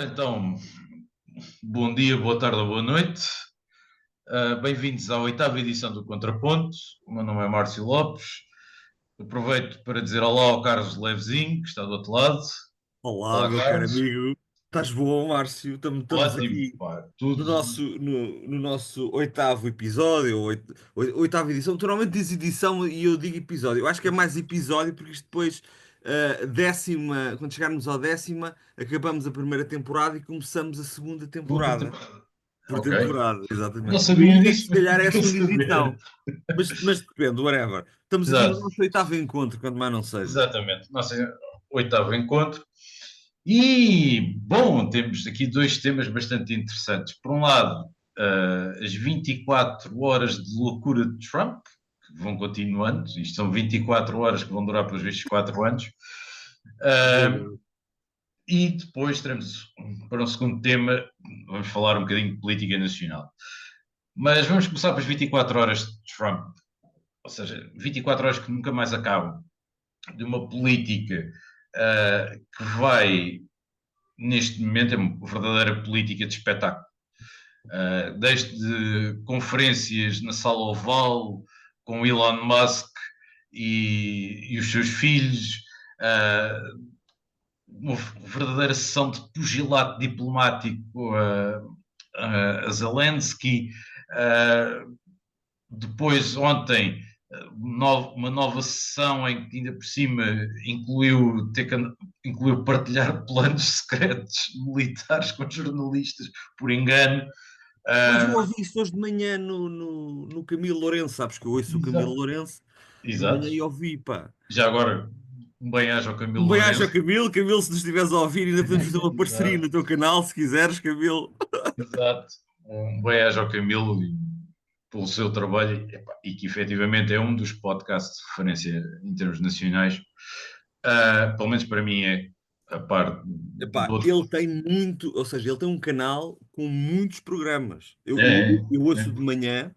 Ora então, bom dia, boa tarde ou boa noite. Bem-vindos à oitava edição do Contraponto. O meu nome é Márcio Lopes. Aproveito para dizer olá ao Carlos Levezinho, que está do outro lado. Olá, Olá, meu caro Carlos. amigo. Estás bom, Márcio? Estamos Ótimo, aqui pá. no Tudo. nosso oitavo episódio, oitava edição. Tu normalmente dizes edição e eu digo episódio. Eu acho que é mais episódio porque isto depois, décima, quando chegarmos ao décima, acabamos a primeira temporada e começamos a segunda Tudo temporada. Por Ok. temporada, Não exatamente. Por sabia isso é que disso, se mas calhar é a fica a segunda saber. edição. Mas depende, whatever. Estamos aqui no Exato, nosso oitavo encontro, quanto mais não seja. exatamente. Nosso oitavo encontro. E, bom, temos aqui dois temas bastante interessantes. Por um lado, as 24 horas de loucura de Trump, que vão continuando, isto são 24 horas que vão durar pelos vistos 4 anos. Meu Uh, Deus. e depois teremos, para um segundo tema, vamos falar um bocadinho de política nacional. Mas vamos começar pelas 24 horas de Trump, ou seja, 24 horas que nunca mais acabam, de uma política que vai neste momento é uma verdadeira política de espetáculo. Desde conferências na Sala Oval com Elon Musk e os seus filhos, uma verdadeira sessão de pugilato diplomático a Zelensky. Depois, ontem, uma nova sessão em que ainda por cima incluiu partilhar planos secretos militares com jornalistas por engano. Pois eu Uh, ouvi isso hoje de manhã no Camilo Lourenço, sabes que eu ouço o Camilo exato, Lourenço de exato. manhã e ouvi, pá. Já agora, um bem-aja ao Camilo Um bem-aja ao Lourenço. Camilo, Camilo, se nos estiveres a ouvir, ainda podemos fazer uma parceria Exato, no teu canal, se quiseres, Camilo. exato. Um bem-aja ao Camilo pelo seu trabalho e que efetivamente é um dos podcasts de referência em termos nacionais. Pelo menos para mim é a par do Epá, outro. ele tem muito, ou seja, ele tem um canal com muitos programas. Eu, eu, É, eu ouço é. de manhã,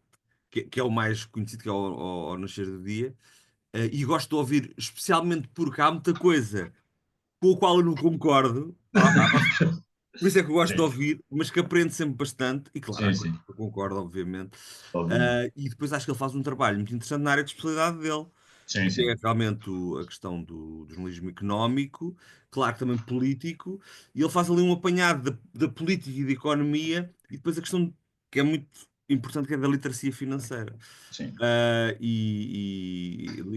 que é o mais conhecido, que é ao nascer do dia, e gosto de ouvir, especialmente porque há muita coisa com a qual eu não concordo. Por isso é que eu gosto de Sim, ouvir, mas que aprendo sempre bastante, e claro, há sim, coisas sim, que eu concordo, obviamente. obviamente. E depois acho que ele faz um trabalho muito interessante na área de especialidade dele, Sim, que é sim. realmente a questão do jornalismo económico, claro, também político, e ele faz ali um apanhado da política e da economia, e depois a questão que é muito importante, que é da literacia financeira, Sim.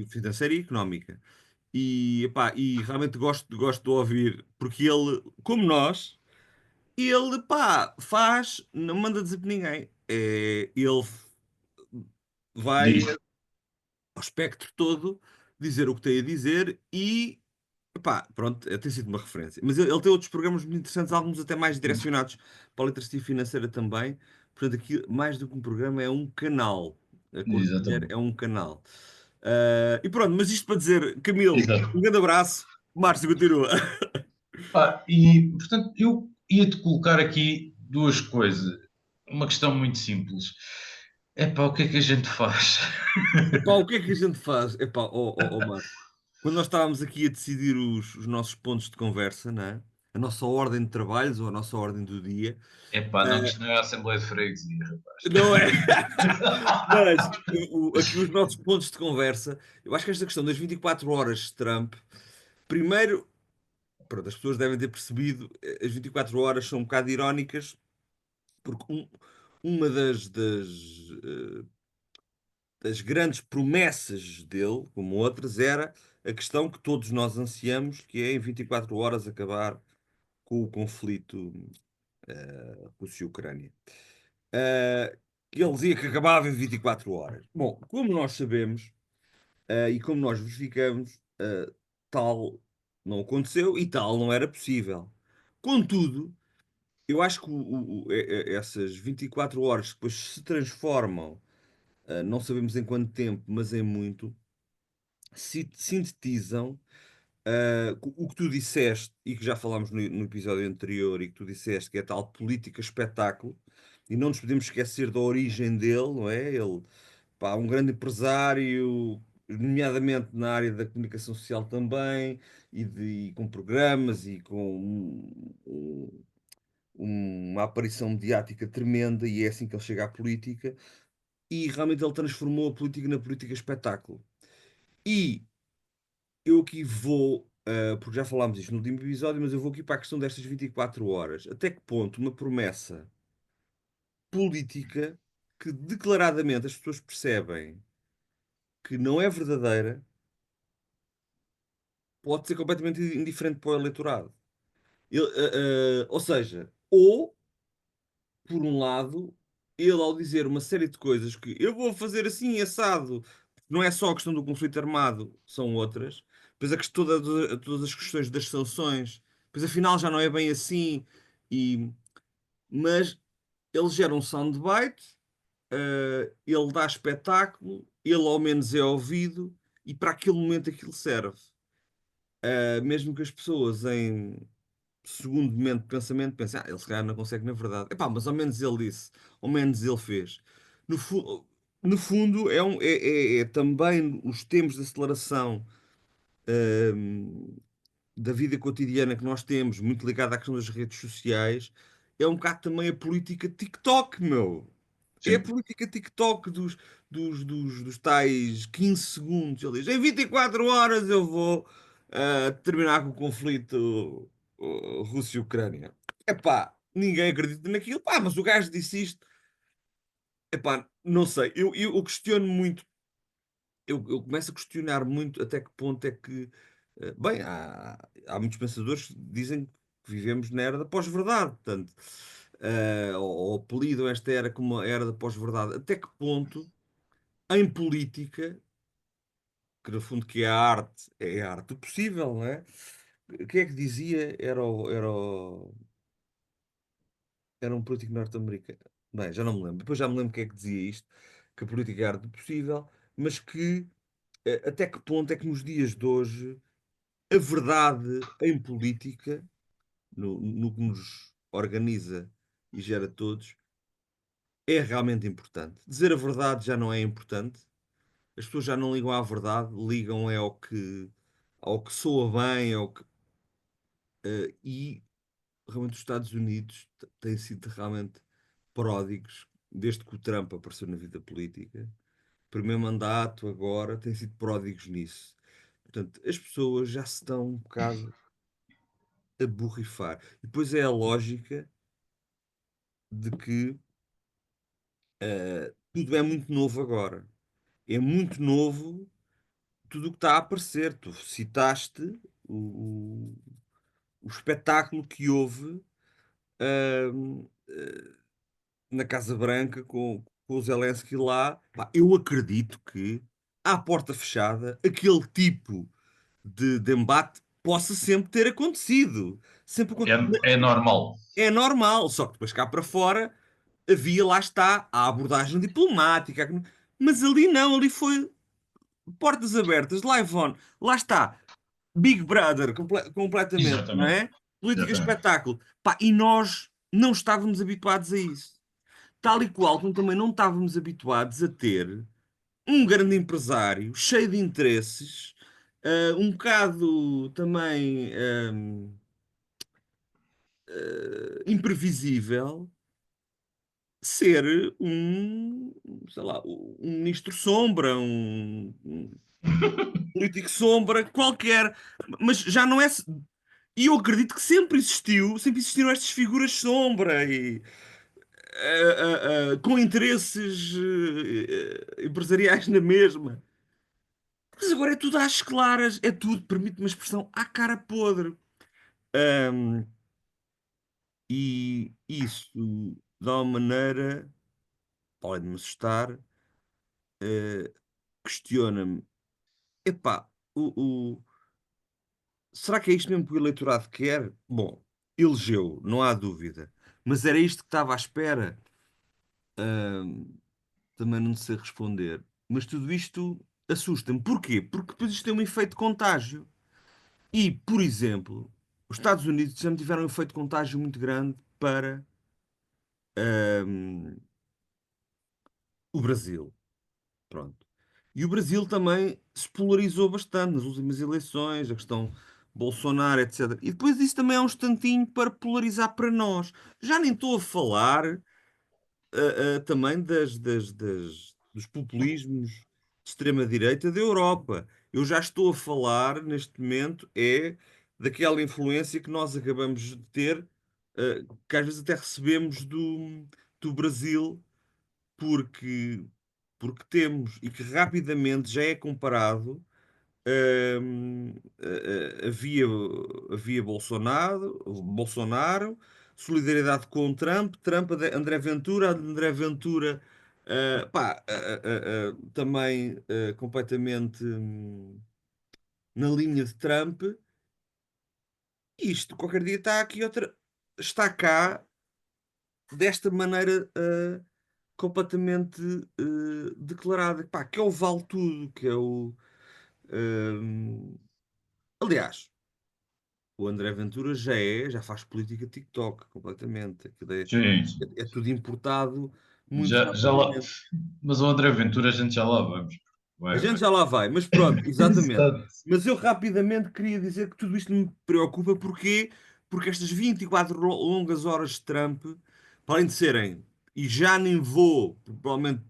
financeira e económica. E realmente gosto de ouvir, porque ele, como nós. Ele, pá, faz, não manda dizer para ninguém. Ele vai Diz. ao espectro todo dizer o que tem a dizer e, pá, pronto, tem sido uma referência. Mas ele tem outros programas muito interessantes, alguns até mais direcionados para a literacia financeira também. Portanto, aqui, mais do que um programa, é um canal. A Corte Mulher é Exatamente. um canal. E pronto, mas isto para dizer, Camilo, Exato. um grande abraço. Márcio, continua. E, portanto, eu ia-te colocar aqui duas coisas. Uma questão muito simples. Epá, o que é que a gente faz? Epá, o que é que a gente faz? Epá, Márcio. Quando nós estávamos aqui a decidir os nossos pontos de conversa, não é? A nossa ordem de trabalhos ou a nossa ordem do dia, Epá, não, que eh, isto não é a Assembleia de Freguesia, não é? rapaz. Mas aqui os nossos pontos de conversa, eu acho que esta questão das 24 horas de Trump, primeiro, pronto, as pessoas devem ter percebido, as 24 horas são um bocado irónicas, porque uma das grandes promessas dele, como outras, era a questão que todos nós ansiamos, que é em 24 horas acabar com o conflito Rússia-Ucrânia. Que ele dizia que acabava em 24 horas. Bom, como nós sabemos, e como nós verificamos, tal não aconteceu e tal não era possível. Contudo, eu acho que essas 24 horas que depois se transformam, não sabemos em quanto tempo, mas em muito, sintetizam o que tu disseste e que já falámos no episódio anterior e que tu disseste que é tal política espetáculo e não nos podemos esquecer da origem dele, não é? Ele, pá, um grande empresário, nomeadamente na área da comunicação social também e com programas e com uma aparição mediática tremenda e é assim que ele chega à política. E realmente ele transformou a política na política espetáculo. E eu aqui vou, porque já falámos isto no último episódio, mas eu vou aqui para a questão destas 24 horas. Até que ponto uma promessa política que declaradamente as pessoas percebem que não é verdadeira pode ser completamente indiferente para o eleitorado. Ou seja, ou, por um lado, ele ao dizer uma série de coisas que eu vou fazer assim, assado, não é só a questão do conflito armado, são outras. Depois a questão todas as questões das sanções, depois afinal já não é bem assim, e, mas ele gera um soundbite, ele dá espetáculo, ele ao menos é ouvido, e para aquele momento aquilo serve. Mesmo que as pessoas em segundo momento de pensamento pensem, ele se calhar não consegue na verdade. Epá, mas ao menos ele disse, ao menos ele fez. No, no fundo, é também os tempos de aceleração da vida cotidiana que nós temos, muito ligado à questão das redes sociais, é um bocado também a política TikTok, meu. É a Sim. política TikTok dos tais 15 segundos. Ele diz, em 24 horas eu vou terminar com o conflito Rússia-Ucrânia. Epá, ninguém acredita naquilo. Pá, mas o gajo disse isto. Epá, não sei. Eu questiono muito. Eu começo a questionar muito até que ponto é que... bem, há muitos pensadores que dizem que vivemos na era da pós-verdade. Portanto, ou apelidam esta era como a era da pós-verdade. Até que ponto em política, que no fundo que é a arte do possível, não é? Quem é que dizia? Era um político norte-americano. Bem, já não me lembro. Depois já me lembro quem é que dizia isto, que a política é a arte do possível, mas que até que ponto é que nos dias de hoje a verdade em política, no que nos organiza e gera todos, é realmente importante. Dizer a verdade já não é importante. As pessoas já não ligam à verdade, ligam é ao que soa bem, e realmente os Estados Unidos têm sido realmente pródigos, desde que o Trump apareceu na vida política. Primeiro mandato, agora, têm sido pródigos nisso. Portanto, as pessoas já se estão um bocado a borrifar. E depois é a lógica de que tudo é muito novo agora. É muito novo tudo o que está a aparecer. Tu citaste o, o espetáculo que houve ahm, na Casa Branca com o Zelensky lá. Pá, eu acredito que, à porta fechada, aquele tipo de embate possa sempre ter acontecido. Sempre É normal. é normal, só que depois cá para fora havia, lá está, a abordagem diplomática. Mas ali não, ali foi portas abertas, live on. Lá está, Big Brother, completamente, não Exatamente. é? Política Exatamente. espetáculo. Pá, e nós não estávamos habituados a isso. Tal e qual como também não estávamos habituados a ter um grande empresário, cheio de interesses, um bocado também imprevisível, ser sei lá, um ministro sombra, um político sombra, qualquer. Mas já não é. E eu acredito que sempre existiram estas figuras sombra e com interesses empresariais na mesma. Mas agora é tudo às claras, é tudo, permite-me uma expressão, à cara podre. Ahm, e isso, de alguma maneira, além de me assustar, questiona-me: epá, será que é isto mesmo que o eleitorado quer? Bom, elegeu, não há dúvida. Mas era isto que estava à espera? Também não sei responder. Mas tudo isto assusta-me. Porquê? Porque depois isto tem um efeito contágio. E, por exemplo, os Estados Unidos já tiveram um efeito contágio muito grande para ahm, o Brasil. Pronto. E o Brasil também se polarizou bastante nas últimas eleições, a questão Bolsonaro, etc. E depois isso também é um instantinho para polarizar para nós. Já nem estou a falar também dos populismos de extrema-direita da Europa. Eu já estou a falar, neste momento, daquela influência que nós acabamos de ter, que às vezes até recebemos do Brasil, porque, porque temos, e que rapidamente já é comparado. Havia Bolsonaro, solidariedade com Trump, André Ventura, André Ventura, também completamente na linha de Trump. Isto, qualquer dia está aqui outra, está cá desta maneira completamente declarada, pá, que é o vale tudo, que é o. hum, Aliás, o André Ventura já faz política TikTok completamente. Aquilo Sim, é tudo importado muito já lá. rapidamente. Mas o André Ventura, a gente já lá vamos. A Vai, gente vai. já lá vai, mas pronto, exatamente. Exato. Mas eu rapidamente queria dizer que tudo isto me preocupa, porquê? Porque estas 24 longas horas de Trump, para além de serem, e já nem vou, provavelmente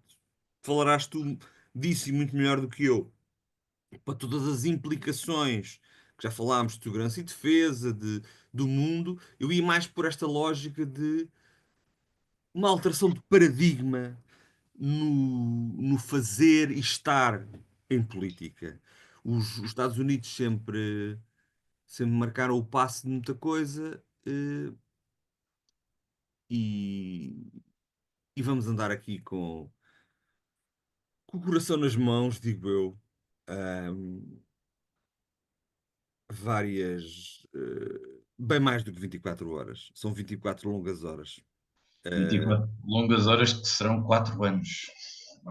falarás tu disso e muito melhor do que eu, para todas as implicações que já falámos de segurança e defesa, do mundo, eu ia mais por esta lógica de uma alteração de paradigma no fazer e estar em política. Os Estados Unidos sempre marcaram o passo de muita coisa, e, e vamos andar aqui com o coração nas mãos, digo eu, ahm, bem mais do que 24 horas. São 24 longas horas. Eh, 24 longas horas que serão 4 anos.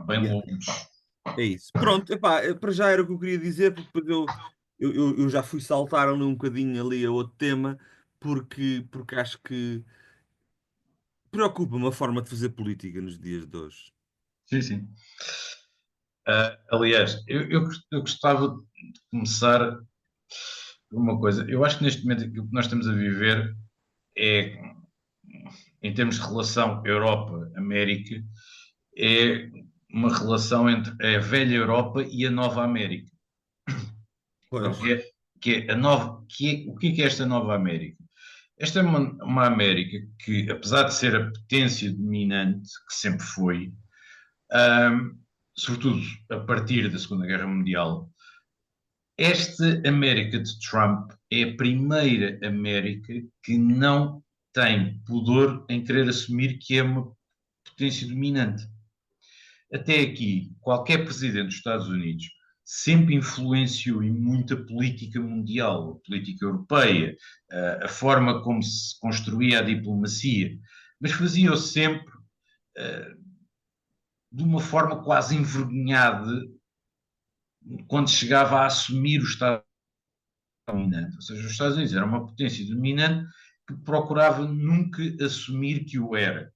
Bem yeah, longos. é isso. Pronto, epá, para já era o que eu queria dizer, porque depois eu já fui saltar ali um bocadinho ali a outro tema, porque acho que preocupa-me a forma de fazer política nos dias de hoje. Sim, sim. Aliás, eu gostava de começar por uma coisa. Eu acho que neste momento aquilo que nós estamos a viver é, em termos de relação Europa-América, é uma relação entre a velha Europa e a nova América. Pois, Pronto, que é a nova, o que é esta nova América? Esta é uma América que, apesar de ser a potência dominante, que sempre foi, ahm, sobretudo a partir da Segunda Guerra Mundial, esta América de Trump é a primeira América que não tem pudor em querer assumir que é uma potência dominante. Até aqui, qualquer presidente dos Estados Unidos sempre influenciou em muita política mundial, a política europeia, a forma como se construía a diplomacia, mas fazia-o sempre de uma forma quase envergonhada quando chegava a assumir o Estado dominante. Ou seja, os Estados Unidos era uma potência dominante que procurava nunca assumir que o era,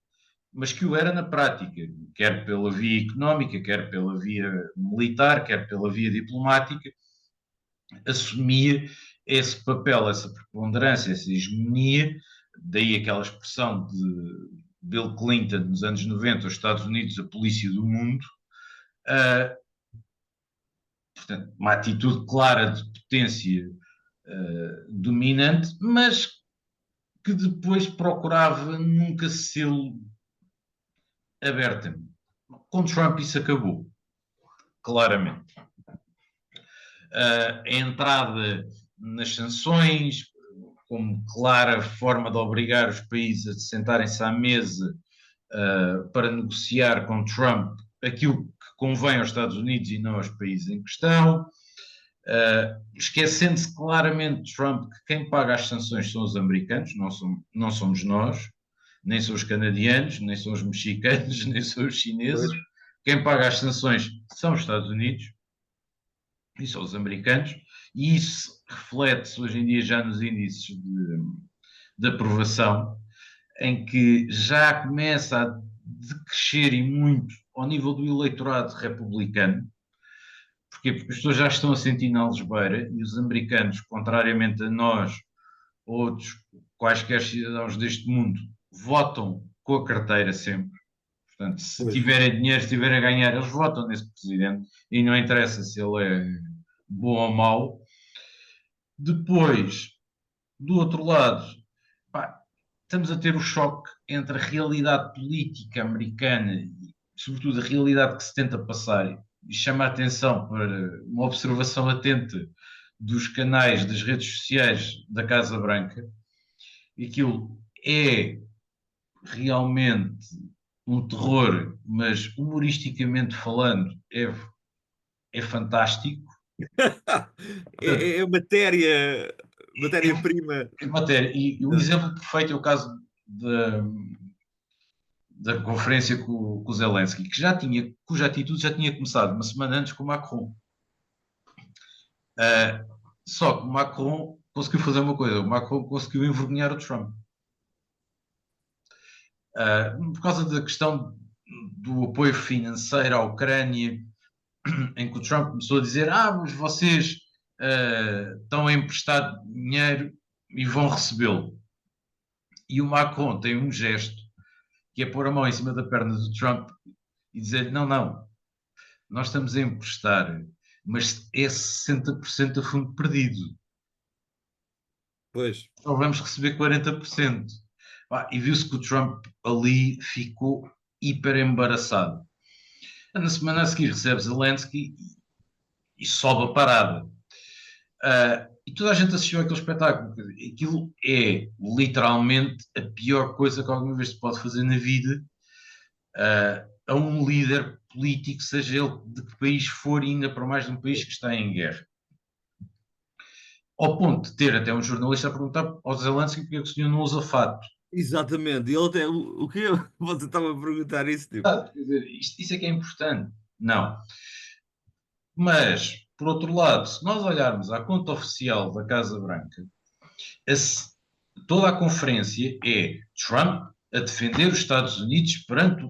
mas que o era na prática, quer pela via económica, quer pela via militar, quer pela via diplomática, assumia esse papel, essa preponderância, essa hegemonia, daí aquela expressão de Bill Clinton nos anos 90, os Estados Unidos, a polícia do mundo, uh, portanto, uma atitude clara de potência dominante, mas que depois procurava nunca sê-lo abertamente. Com Trump isso acabou, claramente. A entrada nas sanções, como clara forma de obrigar os países a sentarem-se à mesa para negociar com Trump aquilo que convém aos Estados Unidos e não aos países em questão, esquecendo-se claramente Trump que quem paga as sanções são os americanos, não somos nós, nem são os canadianos, nem são os mexicanos, nem são os chineses. pois. Quem paga as sanções são os Estados Unidos e são os americanos, e isso reflete-se hoje em dia já nos índices de aprovação, em que já começa a decrescer e muito ao nível do eleitorado republicano, Porquê? Porque as pessoas já estão a sentir na algebeira e os americanos, contrariamente a nós, outros quaisquer cidadãos deste mundo, votam com a carteira sempre. Portanto, se Pois. tiverem dinheiro, se tiverem a ganhar, eles votam nesse presidente e não interessa se ele é bom ou mau. Depois, do outro lado, pá, estamos a ter o choque entre a realidade política americana e, sobretudo, a realidade que se tenta passar e chama a atenção para uma observação atenta dos canais das redes sociais da Casa Branca. E aquilo é realmente um terror, mas humoristicamente falando, é fantástico. É matéria-prima. É matéria. E o exemplo perfeito é o caso da conferência com o Zelensky, cuja atitude já tinha começado uma semana antes com o Macron. Só que o Macron conseguiu fazer uma coisa: o Macron conseguiu envergonhar o Trump. Por causa da questão do apoio financeiro à Ucrânia, em que o Trump começou a dizer: mas vocês estão a emprestar dinheiro e vão recebê-lo. E o Macron tem um gesto que é pôr a mão em cima da perna do Trump e dizer: não, não, nós estamos a emprestar, mas é 60% a fundo perdido. Pois. Só vamos receber 40%. E viu-se que o Trump ali ficou hiper embaraçado. Na semana a seguir recebe Zelensky e sobe a parada. E toda a gente assistiu àquele espetáculo. Aquilo é literalmente a pior coisa que alguma vez se pode fazer na vida a um líder político, seja ele de que país for, e ainda para mais de um país que está em guerra. Ao ponto de ter até um jornalista a perguntar ao Zelensky porque é que o senhor não usa fato. Exatamente. E ele até. O que você estava a perguntar isso? Tipo. Quer dizer, isso é que é importante. Não. Mas, por outro lado, se nós olharmos à conta oficial da Casa Branca, toda a conferência é Trump a defender os Estados Unidos perante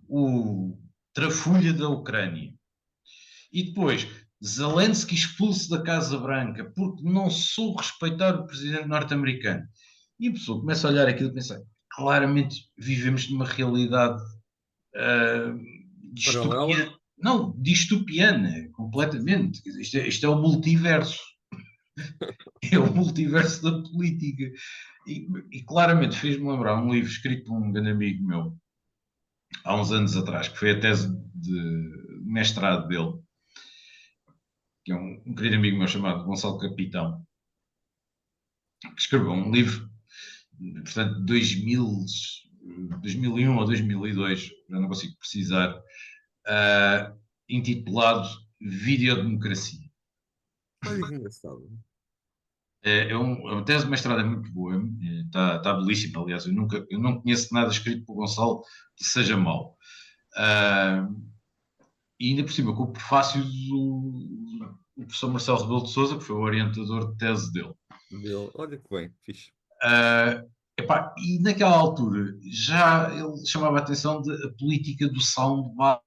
o trafulha da Ucrânia. E depois, Zelensky expulso da Casa Branca porque não soube respeitar o presidente norte-americano. E a pessoa começa a olhar aquilo e pensa: claramente vivemos numa realidade Paralela? distopiana. Não, distopiana, completamente. Isto é o multiverso. É o multiverso da política. E claramente fez-me lembrar um livro escrito por um grande amigo meu, há uns anos atrás, que foi a tese de mestrado dele, que é um querido amigo meu chamado Gonçalo Capitão, que escreveu um livro, portanto, 2001 ou 2002, já não consigo precisar, intitulado Videodemocracia. Olha que engraçado. É uma tese de mestrado, é muito boa, está belíssima. Aliás, eu não conheço nada escrito por Gonçalo que seja mau. E ainda por cima, com o prefácio do professor Marcelo Rebelo de Sousa, que foi o orientador de tese dele. Olha que bem, fixe. E naquela altura já ele chamava a atenção da política do soundbite,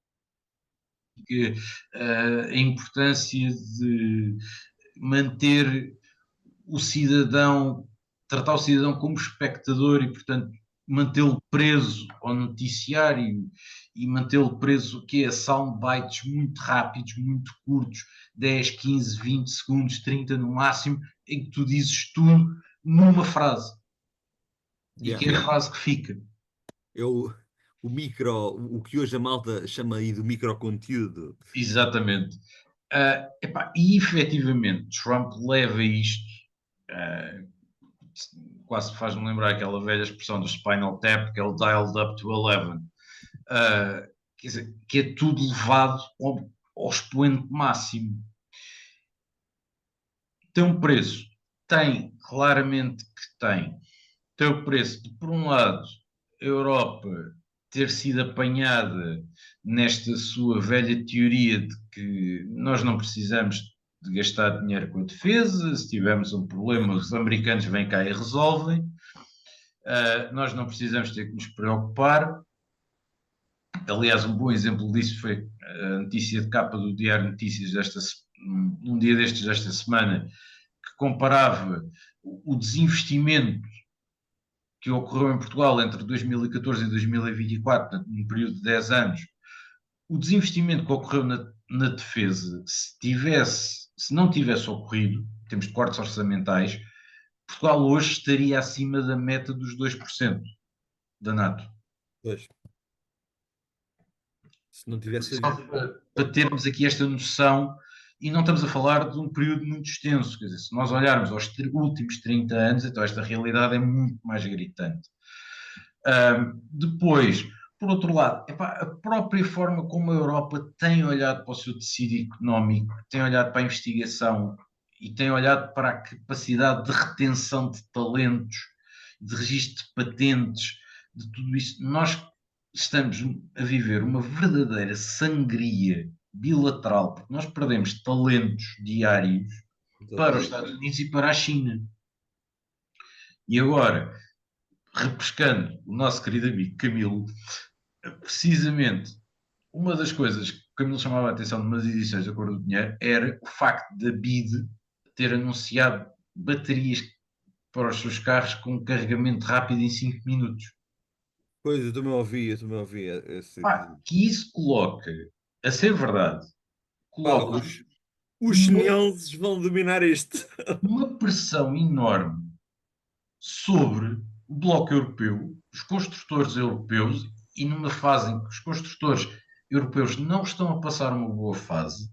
a importância de manter o cidadão, tratar o cidadão como espectador e, portanto, mantê-lo preso ao noticiário e mantê-lo preso a soundbites muito rápidos, muito curtos, 10, 15, 20 segundos, 30 no máximo, em que tu dizes tudo numa frase. E que é a frase que fica. O que hoje a malta chama aí do microconteúdo. Exatamente. E efetivamente, Trump leva isto, quase faz-me lembrar aquela velha expressão do Spinal Tap, que é o dialed up to 11. Quer dizer, que é tudo levado ao expoente máximo. Tem um preço? Tem, claramente que tem. Tem o preço de, por um lado, a Europa ter sido apanhada nesta sua velha teoria de que nós não precisamos de gastar dinheiro com a defesa, se tivermos um problema, os americanos vêm cá e resolvem, nós não precisamos ter que nos preocupar. Aliás, um bom exemplo disso foi a notícia de capa do Diário de Notícias num dia destes desta semana, que comparava o desinvestimento que ocorreu em Portugal entre 2014 e 2024, num período de 10 anos, o desinvestimento que ocorreu na defesa, se não tivesse ocorrido, em termos de cortes orçamentais, Portugal hoje estaria acima da meta dos 2% da NATO. Pois. Se não tivesse Só havido. para termos aqui esta noção, e não estamos a falar de um período muito extenso, quer dizer, se nós olharmos aos últimos 30 anos, então esta realidade é muito mais gritante. Depois, por outro lado, epá, a própria forma como a Europa tem olhado para o seu tecido económico, tem olhado para a investigação e tem olhado para a capacidade de retenção de talentos, de registro de patentes, de tudo isso, nós estamos a viver uma verdadeira sangria bilateral, porque nós perdemos talentos diários para os Exatamente. Estados Unidos e para a China. E agora, repescando o nosso querido amigo Camilo, precisamente uma das coisas que o Camilo chamava a atenção de umas edições da Cor do Dinheiro era o facto da BID ter anunciado baterias para os seus carros com um carregamento rápido em 5 minutos. Pois, eu também ouvi esse. Pá, que isso coloca, a ser verdade, Pá, coloca os uma, chineses vão dominar este. uma pressão enorme sobre o Bloco Europeu, os construtores europeus, e numa fase em que os construtores europeus não estão a passar uma boa fase,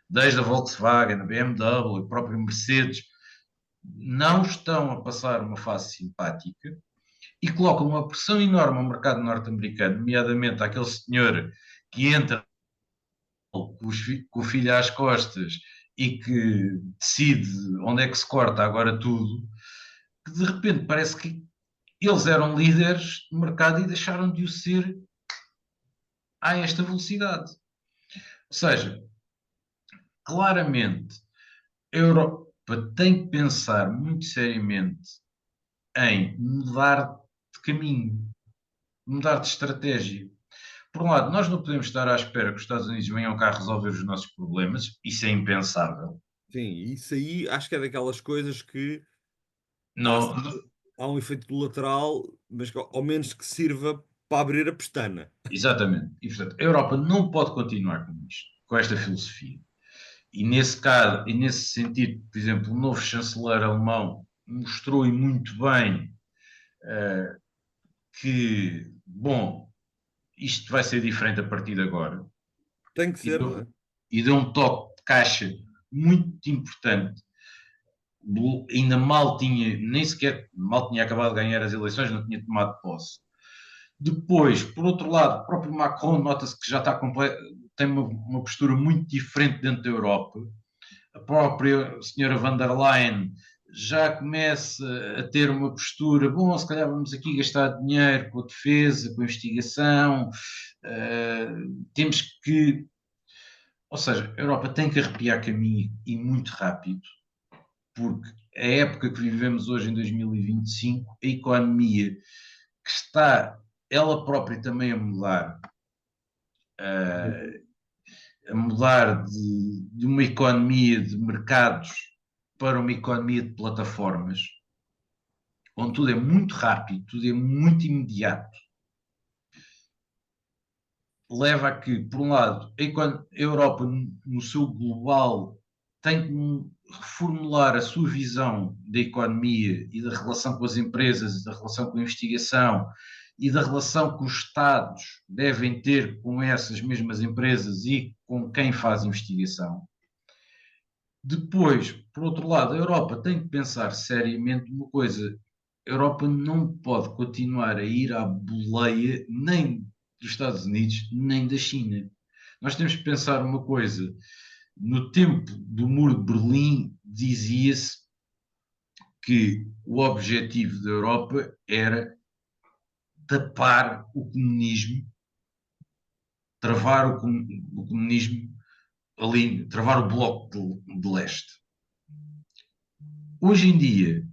desde a Volkswagen, a BMW, a própria Mercedes, não estão a passar uma fase simpática e colocam uma pressão enorme ao mercado norte-americano, nomeadamente àquele senhor que entra com o filho às costas e que decide onde é que se corta agora tudo, que de repente parece que eles eram líderes de mercado e deixaram de o ser a esta velocidade. Ou seja, claramente, a Europa tem que pensar muito seriamente em mudar de caminho, mudar de estratégia. Por um lado, nós não podemos estar à espera que os Estados Unidos venham cá resolver os nossos problemas, isso é impensável. Sim, isso aí acho que é daquelas coisas que há, Não, há um efeito colateral, mas que, ao menos que sirva para abrir a pestana. exatamente. E, portanto, a Europa não pode continuar com isto, com esta filosofia. E nesse caso, e nesse sentido, por exemplo, o novo chanceler alemão mostrou e muito bem que, bom, isto vai ser diferente a partir de agora. Tem que E ser, não deu, é? e deu um toque de caixa muito importante. Ainda mal tinha, nem sequer, mal tinha acabado de ganhar as eleições, não tinha tomado posse. Depois, por outro lado, o próprio Macron nota-se que já está tem uma postura muito diferente dentro da Europa. A própria senhora van der Leyen já começa a ter uma postura, bom, se calhar vamos aqui gastar dinheiro com a defesa, com a investigação, temos que, ou seja, a Europa tem que arrepiar caminho e muito rápido, porque a época que vivemos hoje em 2025, a economia que está ela própria também a mudar de uma economia de mercados para uma economia de plataformas, onde tudo é muito rápido, tudo é muito imediato, leva a que, por um lado, a Europa, no seu global, tem que reformular a sua visão da economia e da relação com as empresas, da relação com a investigação e da relação que os Estados devem ter com essas mesmas empresas e com quem faz investigação. Depois, por outro lado, a Europa tem que pensar seriamente uma coisa: a Europa não pode continuar a ir à boleia nem dos Estados Unidos nem da China. Nós temos que pensar uma coisa: no tempo do Muro de Berlim, dizia-se que o objetivo da Europa era tapar o comunismo, travar o comunismo ali, travar o bloco de leste. Hoje em dia,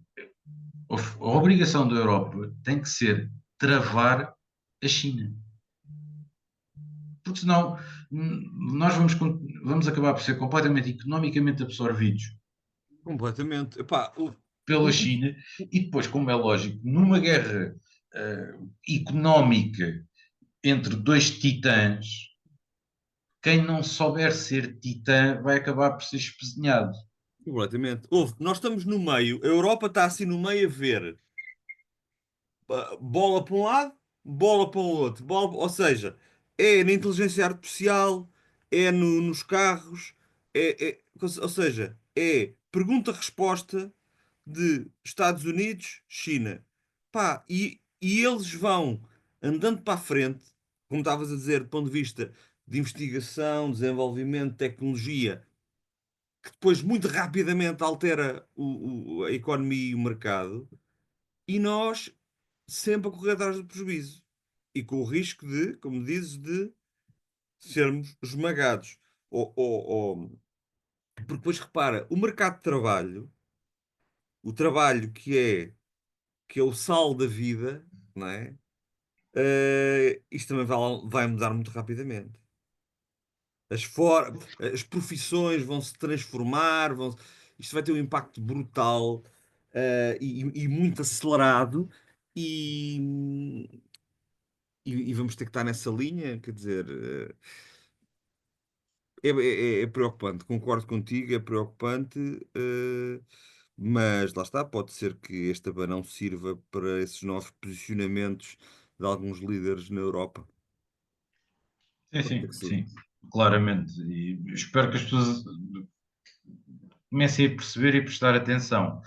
a obrigação da Europa tem que ser travar a China. porque senão nós vamos acabar por ser completamente economicamente absorvidos Completamente. Epá, pela o- China e depois, como é lógico, numa guerra económica entre dois titãs, quem não souber ser titã vai acabar por ser espezinhado. completamente. Nós estamos no meio, a Europa está assim no meio a ver bola para um lado, bola para o outro. Ou seja, é na inteligência artificial, é nos carros, ou seja, é pergunta-resposta de Estados Unidos, China. Pá, e eles vão andando para a frente, como estavas a dizer, do ponto de vista de investigação, desenvolvimento, tecnologia, que depois muito rapidamente altera a economia e o mercado, e nós sempre a correr atrás do prejuízo. E com o risco de, como dizes, de sermos esmagados. Porque depois repara, o mercado de trabalho, o trabalho que é o sal da vida, não é? Isto também vai mudar muito rapidamente. As profissões vão se transformar, isto vai ter um impacto brutal, e muito acelerado, e, e vamos ter que estar nessa linha, quer dizer, é preocupante, concordo contigo, é preocupante, mas lá está, pode ser que este abanão sirva para esses novos posicionamentos de alguns líderes na Europa. Sim, Pode ser que sim, sim. sim, claramente. E espero que as pessoas comecem a perceber e prestar atenção.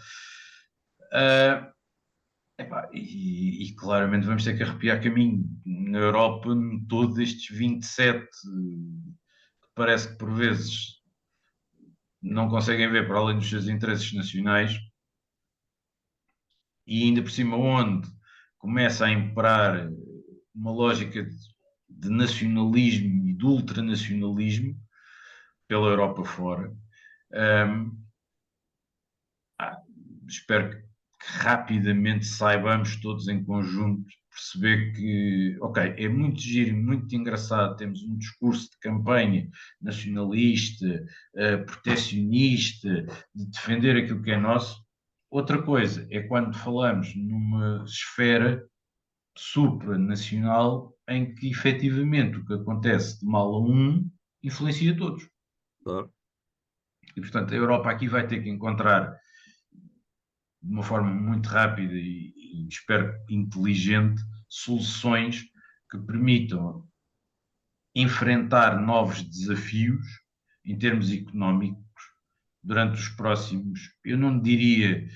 Ah, epá, e claramente vamos ter que arrepiar caminho na Europa, todos estes 27, que parece que por vezes não conseguem ver para além dos seus interesses nacionais, e ainda por cima onde começa a imperar uma lógica de nacionalismo e de ultranacionalismo pela Europa fora. Um, espero que rapidamente saibamos todos em conjunto perceber que, ok, é muito giro, muito engraçado, temos um discurso de campanha nacionalista, proteccionista, de defender aquilo que é nosso. Outra coisa é quando falamos numa esfera supranacional em que efetivamente o que acontece de mal a um influencia todos. Claro. E portanto a Europa aqui vai ter que encontrar de uma forma muito rápida e espero inteligente soluções que permitam enfrentar novos desafios em termos económicos durante os próximos, eu não diria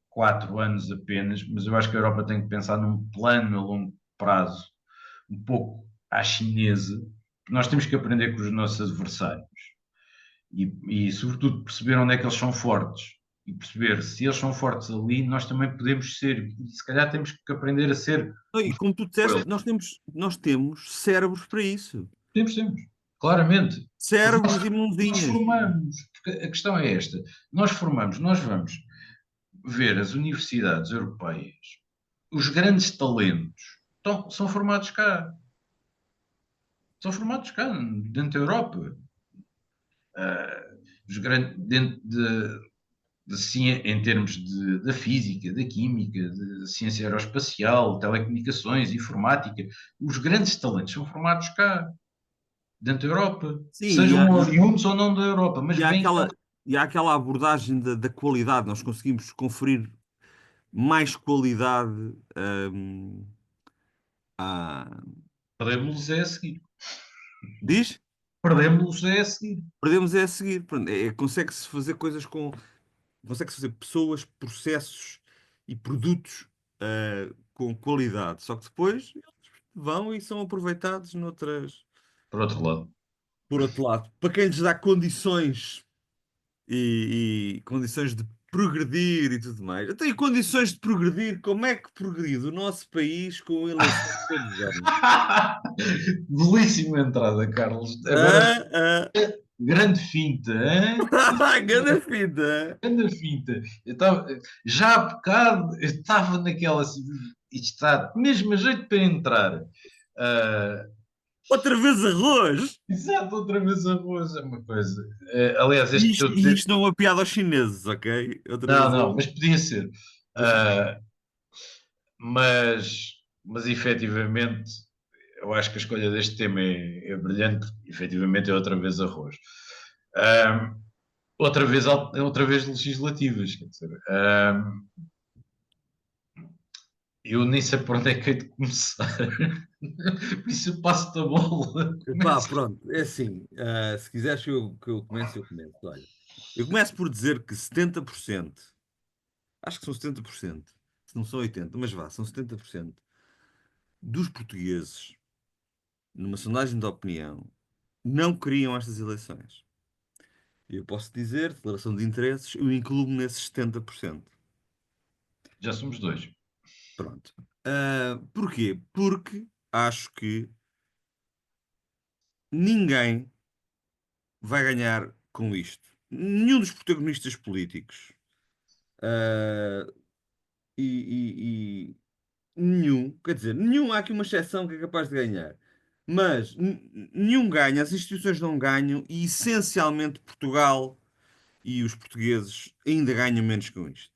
4 anos apenas, mas eu acho que a Europa tem que pensar num plano a longo prazo, um pouco à chinesa. Nós temos que aprender com os nossos adversários e, sobretudo, perceber onde é que eles são fortes e perceber se eles são fortes ali, nós também podemos ser, e se calhar temos que aprender a ser Não, e como tu com eles. disseste, nós temos cérebros para isso. Temos, claramente. Porque Cérebros e nós mãozinhas. formamos, porque a questão é esta: nós vamos ver as universidades europeias, os grandes talentos são formados cá, dentro da Europa. Dentro em termos da física, da química, da ciência aeroespacial, telecomunicações, informática, os grandes talentos são formados cá, dentro da Europa, Sim, sejam oriundos ou não da Europa, mas e há vêm cá. aquela, e há aquela abordagem da qualidade. Nós conseguimos conferir mais qualidade, à... Perdemos-los é a seguir. Diz? Perdemos-los é a seguir. Perdemos é a seguir. Pronto, consegue-se fazer coisas com. Consegue-se fazer pessoas, processos e produtos, com qualidade. Só que depois eles vão e são aproveitados Por outro lado. por outro lado. Para quem lhes dá condições e condições de progredir e tudo mais. Eu tenho condições de progredir. Como é que progride o nosso país com eleições todos os anos? Belíssima entrada, Carlos. Agora, Ah, ah. grande finta, hein? Ganda fita. Grande finta. Já há bocado, eu estava naquela assim, isto está mesmo a jeito para entrar. Ah, Outra vez arroz? Exato, outra vez arroz é uma coisa. Aliás, E este isto, teu. e isto não é uma piada aos chineses, ok? Outra Não, vez não, arroz. mas podia ser. Deixa-me. Ah, mas efetivamente, eu acho que a escolha deste tema é brilhante, porque efetivamente é outra vez arroz. Ah, outra vez legislativas, quer dizer. Eu nem sei por onde é que hei de começar. Por isso eu passo-te a bola. Pá, pronto, é assim. Se quiseres que eu comece, eu começo. Olha, eu começo por dizer que 70%, acho que são 70%, se não são 80%, mas vá, são 70% dos portugueses, numa sondagem de opinião, não queriam estas eleições. Eu posso dizer, declaração de interesses, eu incluo-me nesses 70%. Já somos dois. Pronto. Porquê? Porque acho que ninguém vai ganhar com isto. Nenhum dos protagonistas políticos. ah, e nenhum, quer dizer, nenhum, há aqui uma exceção que é capaz de ganhar. Mas nenhum ganha, as instituições não ganham e essencialmente Portugal e os portugueses ainda ganham menos com isto.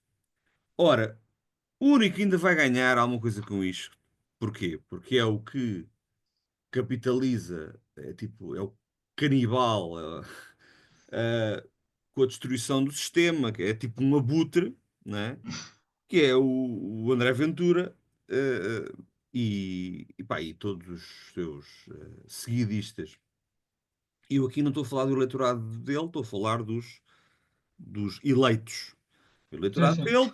Ora, o único que ainda vai ganhar alguma coisa com isto. Porquê? Porque é o que capitaliza, é tipo, é o canibal, com a destruição do sistema, que é tipo um abutre, né? Que é o André Ventura, pá, e todos os seus seguidistas. Eu aqui não estou a falar do eleitorado dele, estou a falar dos eleitos. O Sim, eleitorado sim. dele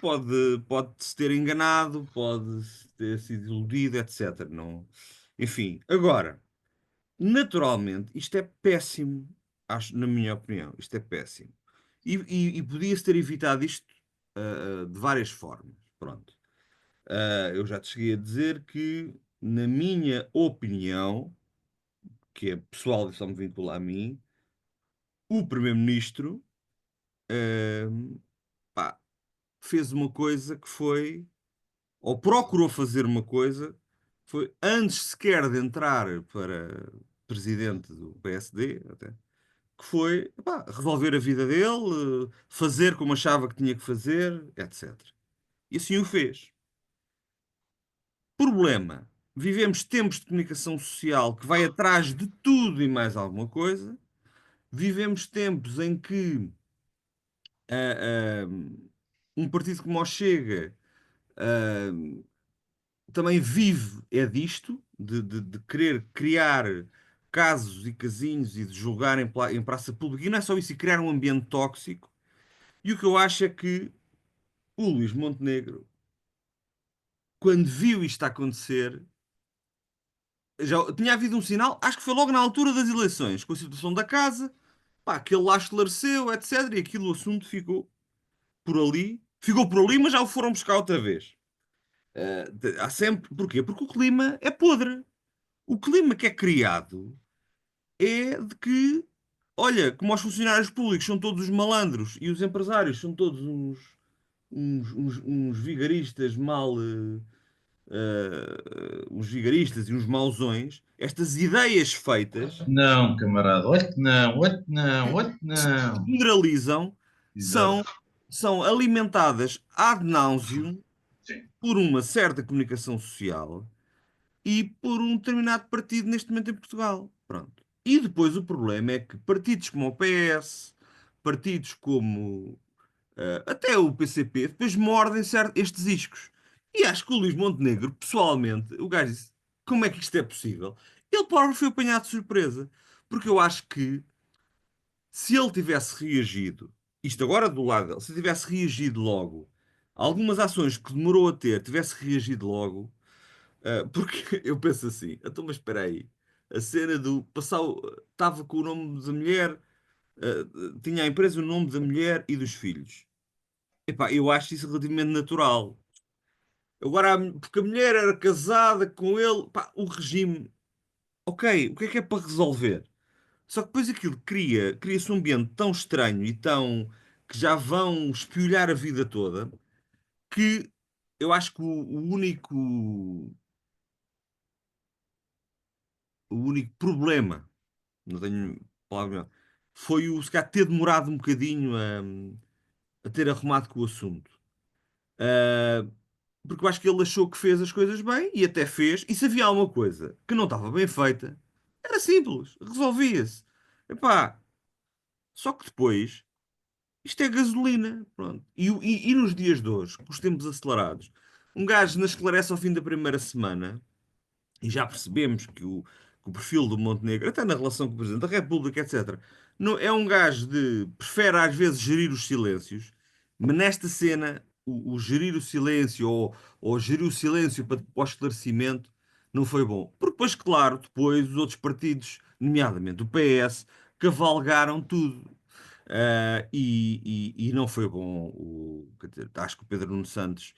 pode-se ter enganado, pode ter sido iludido, etc. Não... Enfim, agora, naturalmente, isto é péssimo, acho, na minha opinião, isto é péssimo. E podia-se ter evitado isto, de várias formas. Pronto. Eu já te cheguei a dizer que, na minha opinião, que é pessoal e só me vincula a mim, o Primeiro-Ministro, pá, fez uma coisa que foi, ou procurou fazer uma coisa, foi antes sequer de entrar para presidente do PSD, até, que foi, pá, resolver a vida dele, fazer como achava que tinha que fazer, etc. E assim o fez. Problema. Vivemos tempos de comunicação social que vai atrás de tudo e mais alguma coisa. Vivemos tempos em que ah, um partido como o Chega também vive é disto, de querer criar casos e casinhos e de julgar em praça pública. E não é só isso, e criar um ambiente tóxico. E o que eu acho é que o Luís Montenegro, quando viu isto a acontecer, já tinha havido um sinal, acho que foi logo na altura das eleições, com a situação da casa, pá, que ele lá esclareceu, etc. E aquilo, o assunto ficou por ali, mas já o foram buscar outra vez. Há sempre, porquê? Porque o clima é podre. O clima que é criado é de que, olha, como os funcionários públicos são todos os malandros e os empresários são todos uns vigaristas uns vigaristas e uns mauzões, estas ideias feitas Não, camarada. Olha que não, olha que não, olha que se não. generalizam, Exato. são, são alimentadas ad nauseum Sim. por uma certa comunicação social e por um determinado partido neste momento em Portugal. Pronto. E depois o problema é que partidos como o PS, partidos como até o PCP, depois mordem estes iscos. E acho que o Luís Montenegro, pessoalmente, o gajo disse: como é que isto é possível? Ele próprio foi apanhado de surpresa. Porque eu acho que se ele tivesse reagido, isto agora do lado dele, se tivesse reagido logo, algumas ações que demorou a ter, tivesse reagido logo, porque eu penso assim, então, mas espera aí, a cena do passar, estava com o nome da mulher, tinha a empresa o nome da mulher e dos filhos. Epá, eu acho isso relativamente natural. Agora, porque a mulher era casada com ele, pá, o regime, ok, o que é para resolver? Só que depois aquilo cria-se um ambiente tão estranho e tão que já vão espiolhar a vida toda que eu acho que o único. o único problema, não tenho palavra melhor, foi o se calhar ter demorado um bocadinho a ter arrumado com o assunto. Ah, porque eu acho que ele achou que fez as coisas bem e até fez. E se havia alguma coisa que não estava bem feita, era simples, resolvia-se. Epá, só que depois, isto é gasolina. Pronto. E nos dias de hoje, com os tempos acelerados, um gajo não esclarece ao fim da primeira semana. E já percebemos que o perfil do Montenegro, até na relação com o Presidente da República, etc., não, é um gajo de prefere às vezes gerir os silêncios, mas nesta cena, o gerir o silêncio ou gerir o silêncio para o esclarecimento não foi bom. Porque depois, claro, depois os outros partidos, nomeadamente o PS, cavalgaram tudo. E não foi bom. Quer dizer, acho que o Pedro Nuno Santos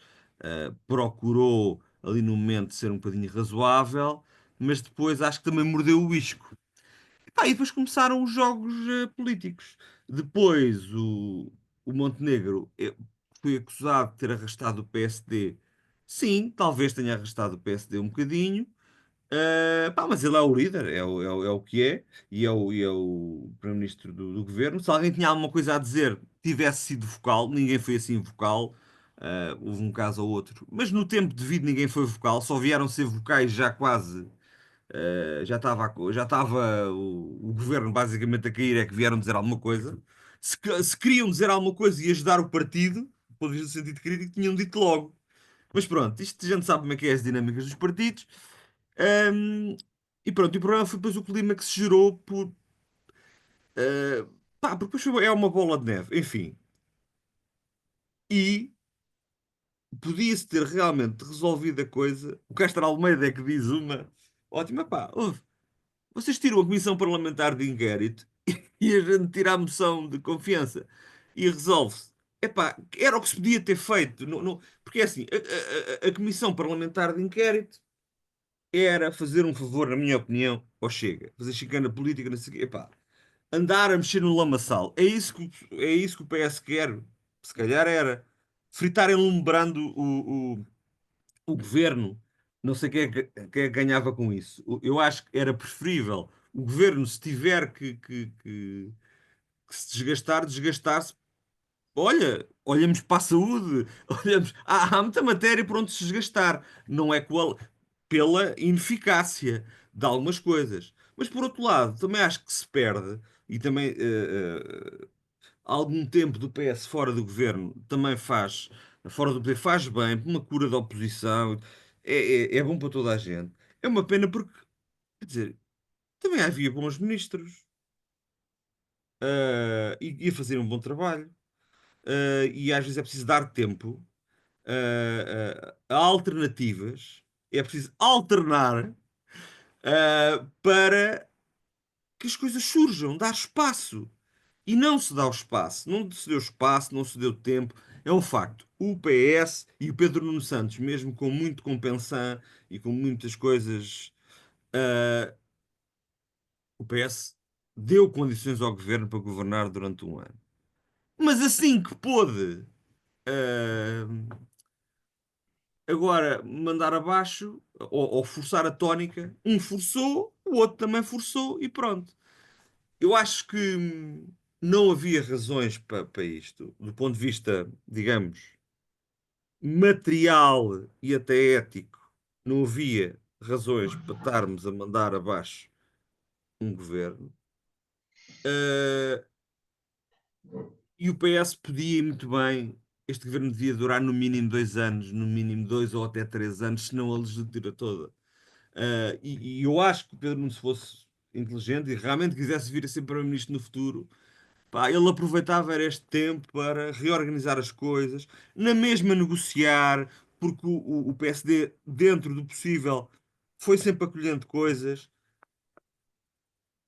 procurou ali no momento ser um bocadinho razoável, mas depois acho que também mordeu o isco. E depois começaram os jogos políticos. Depois o Montenegro foi acusado de ter arrastado o PSD. Sim, talvez tenha arrastado o PSD um bocadinho. Mas ele é o líder, é o que é, e é o primeiro-ministro do governo. Se alguém tinha alguma coisa a dizer, tivesse sido vocal, ninguém foi assim vocal. Houve um caso ou outro, mas no tempo devido ninguém foi vocal, só vieram ser vocais já quase. Já estava o governo basicamente a cair, é que vieram dizer alguma coisa. Se queriam dizer alguma coisa e ajudar o partido, do ponto de vista do sentido crítico, tinham dito logo. Mas pronto, isto a gente sabe como é que é as dinâmicas dos partidos. Ahm, e pronto, e o problema foi depois o clima que se gerou porque depois é uma bola de neve, enfim. E podia-se ter realmente resolvido a coisa. O Castro Almeida é que diz uma ótima, pá, ouve, vocês tiram a Comissão Parlamentar de Inquérito e a gente tira a moção de confiança e resolve-se. Epá, era o que se podia ter feito. Porque é assim, a Comissão Parlamentar de Inquérito era fazer um favor, na minha opinião, ao Chega. Fazer chicana política, não sei o quê. Epá, andar a mexer no lamaçal. É isso que o PS quer. Se calhar era fritar enlumbrando o governo. Não sei quem é que ganhava com isso. Eu acho que era preferível o governo, se tiver que se desgastar, desgastar-se. Olha, olhamos para a saúde, olhamos. Há muita matéria por onde se desgastar. Não é pela ineficácia de algumas coisas. Mas por outro lado, também acho que se perde, e também algum tempo do PS fora do governo também fora do poder, faz bem, uma cura da oposição, é bom para toda a gente. É uma pena porque, quer dizer, também havia bons ministros e a fazer um bom trabalho. E às vezes é preciso dar tempo a alternativas, é preciso alternar para que as coisas surjam, dar espaço. E não se dá o espaço, não se deu espaço, não se deu tempo. É um facto. O PS e o Pedro Nuno Santos, mesmo com muito compensão e com muitas coisas, ah, o PS deu condições ao governo para governar durante um ano. Mas assim que pôde, agora mandar abaixo ou forçar a tónica, um forçou, o outro também forçou e pronto. Eu acho que não havia razões para isto, do ponto de vista, digamos, material e até ético. Não havia razões para estarmos a mandar abaixo um governo. Ah, e o PS podia ir muito bem. Este governo devia durar no mínimo 2 anos, no mínimo 2 ou até 3 anos, se não a legislatura toda. E eu acho que o Pedro Nuno, se fosse inteligente e realmente quisesse vir a ser Primeiro-Ministro no futuro, pá, ele aproveitava era este tempo para reorganizar as coisas, na mesma negociar, porque o PSD, dentro do possível, foi sempre acolhendo coisas.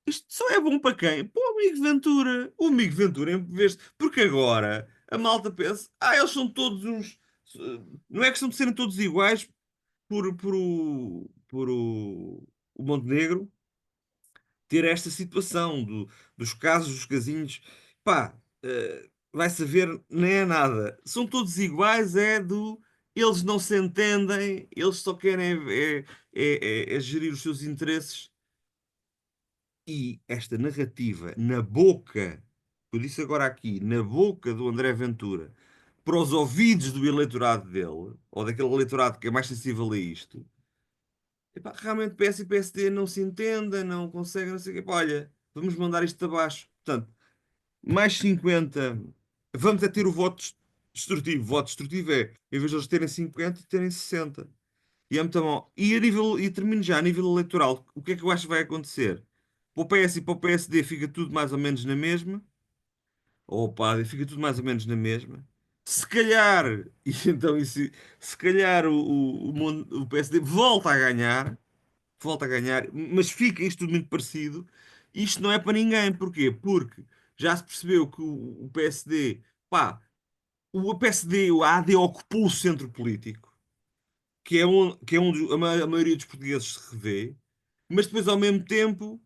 Isto só é bom para quem? Para o amigo Ventura. O amigo Ventura, em vez porque agora a malta pensa, eles são todos uns. Não é questão de serem todos iguais por o Montenegro ter esta situação dos casos, dos casinhos. Pá, vai saber, nem é nada. São todos iguais, é do. Eles não se entendem, eles só querem é gerir os seus interesses. E esta narrativa na boca, eu disse agora aqui, na boca do André Ventura, para os ouvidos do eleitorado dele, ou daquele eleitorado que é mais sensível a isto, epá, realmente PS e PSD não se entendem, não conseguem, não sei o quê. Epá, olha, vamos mandar isto abaixo. Portanto, mais 50. Vamos é ter o voto destrutivo. O voto destrutivo é, em vez de eles terem 50, terem 60. E é muito bom. E termino já a nível eleitoral. O que é que eu acho que vai acontecer? Para o PS e para o PSD fica tudo mais ou menos na mesma. Ou pá, fica tudo mais ou menos na mesma. Se calhar, e então isso, se calhar o PSD volta a ganhar, mas fica isto tudo muito parecido. Isto não é para ninguém. Porquê? Porque já se percebeu que o PSD, pá, o PSD, a AD ocupou o centro político, que é onde a maioria dos portugueses se revê, mas depois ao mesmo tempo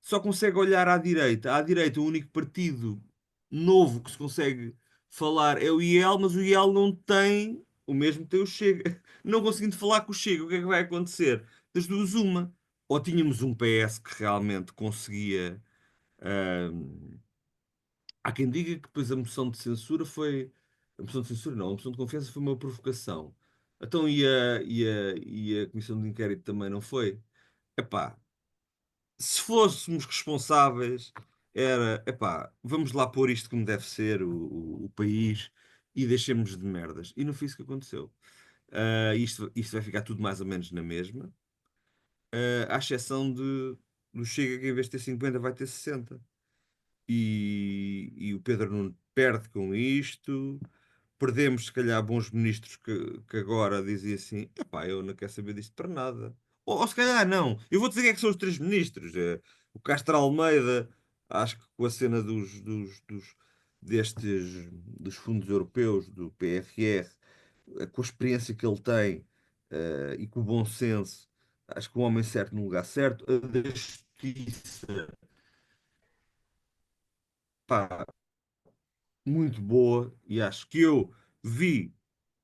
só consegue olhar à direita. À direita, o único partido novo que se consegue falar é o IEL, mas o IEL não tem o mesmo que tem o Chega. Não conseguindo falar com o Chega, o que é que vai acontecer? Das duas, uma. Ou tínhamos um PS que realmente conseguia. ahm, Há quem diga que depois a moção de censura foi. A moção de censura não, a moção de confiança foi uma provocação. Então e a comissão de inquérito também não foi? Epá, se fôssemos responsáveis, era, epá, vamos lá pôr isto como deve ser o país e deixemos de merdas. E não foi isso que aconteceu. Isto vai ficar tudo mais ou menos na mesma, à exceção do Chega que em vez de ter 50 vai ter 60. E o Pedro Nuno perde com isto. Perdemos, se calhar, bons ministros que agora dizem assim: epá, eu não quero saber disto para nada. Ou se calhar, não. Eu vou dizer quem é que são os três ministros. O Castro Almeida, acho que com a cena destes, dos fundos europeus, do PRR, com a experiência que ele tem, e com o bom senso, acho que o homem certo no lugar certo. A da justiça, pá, muito boa, e acho que eu vi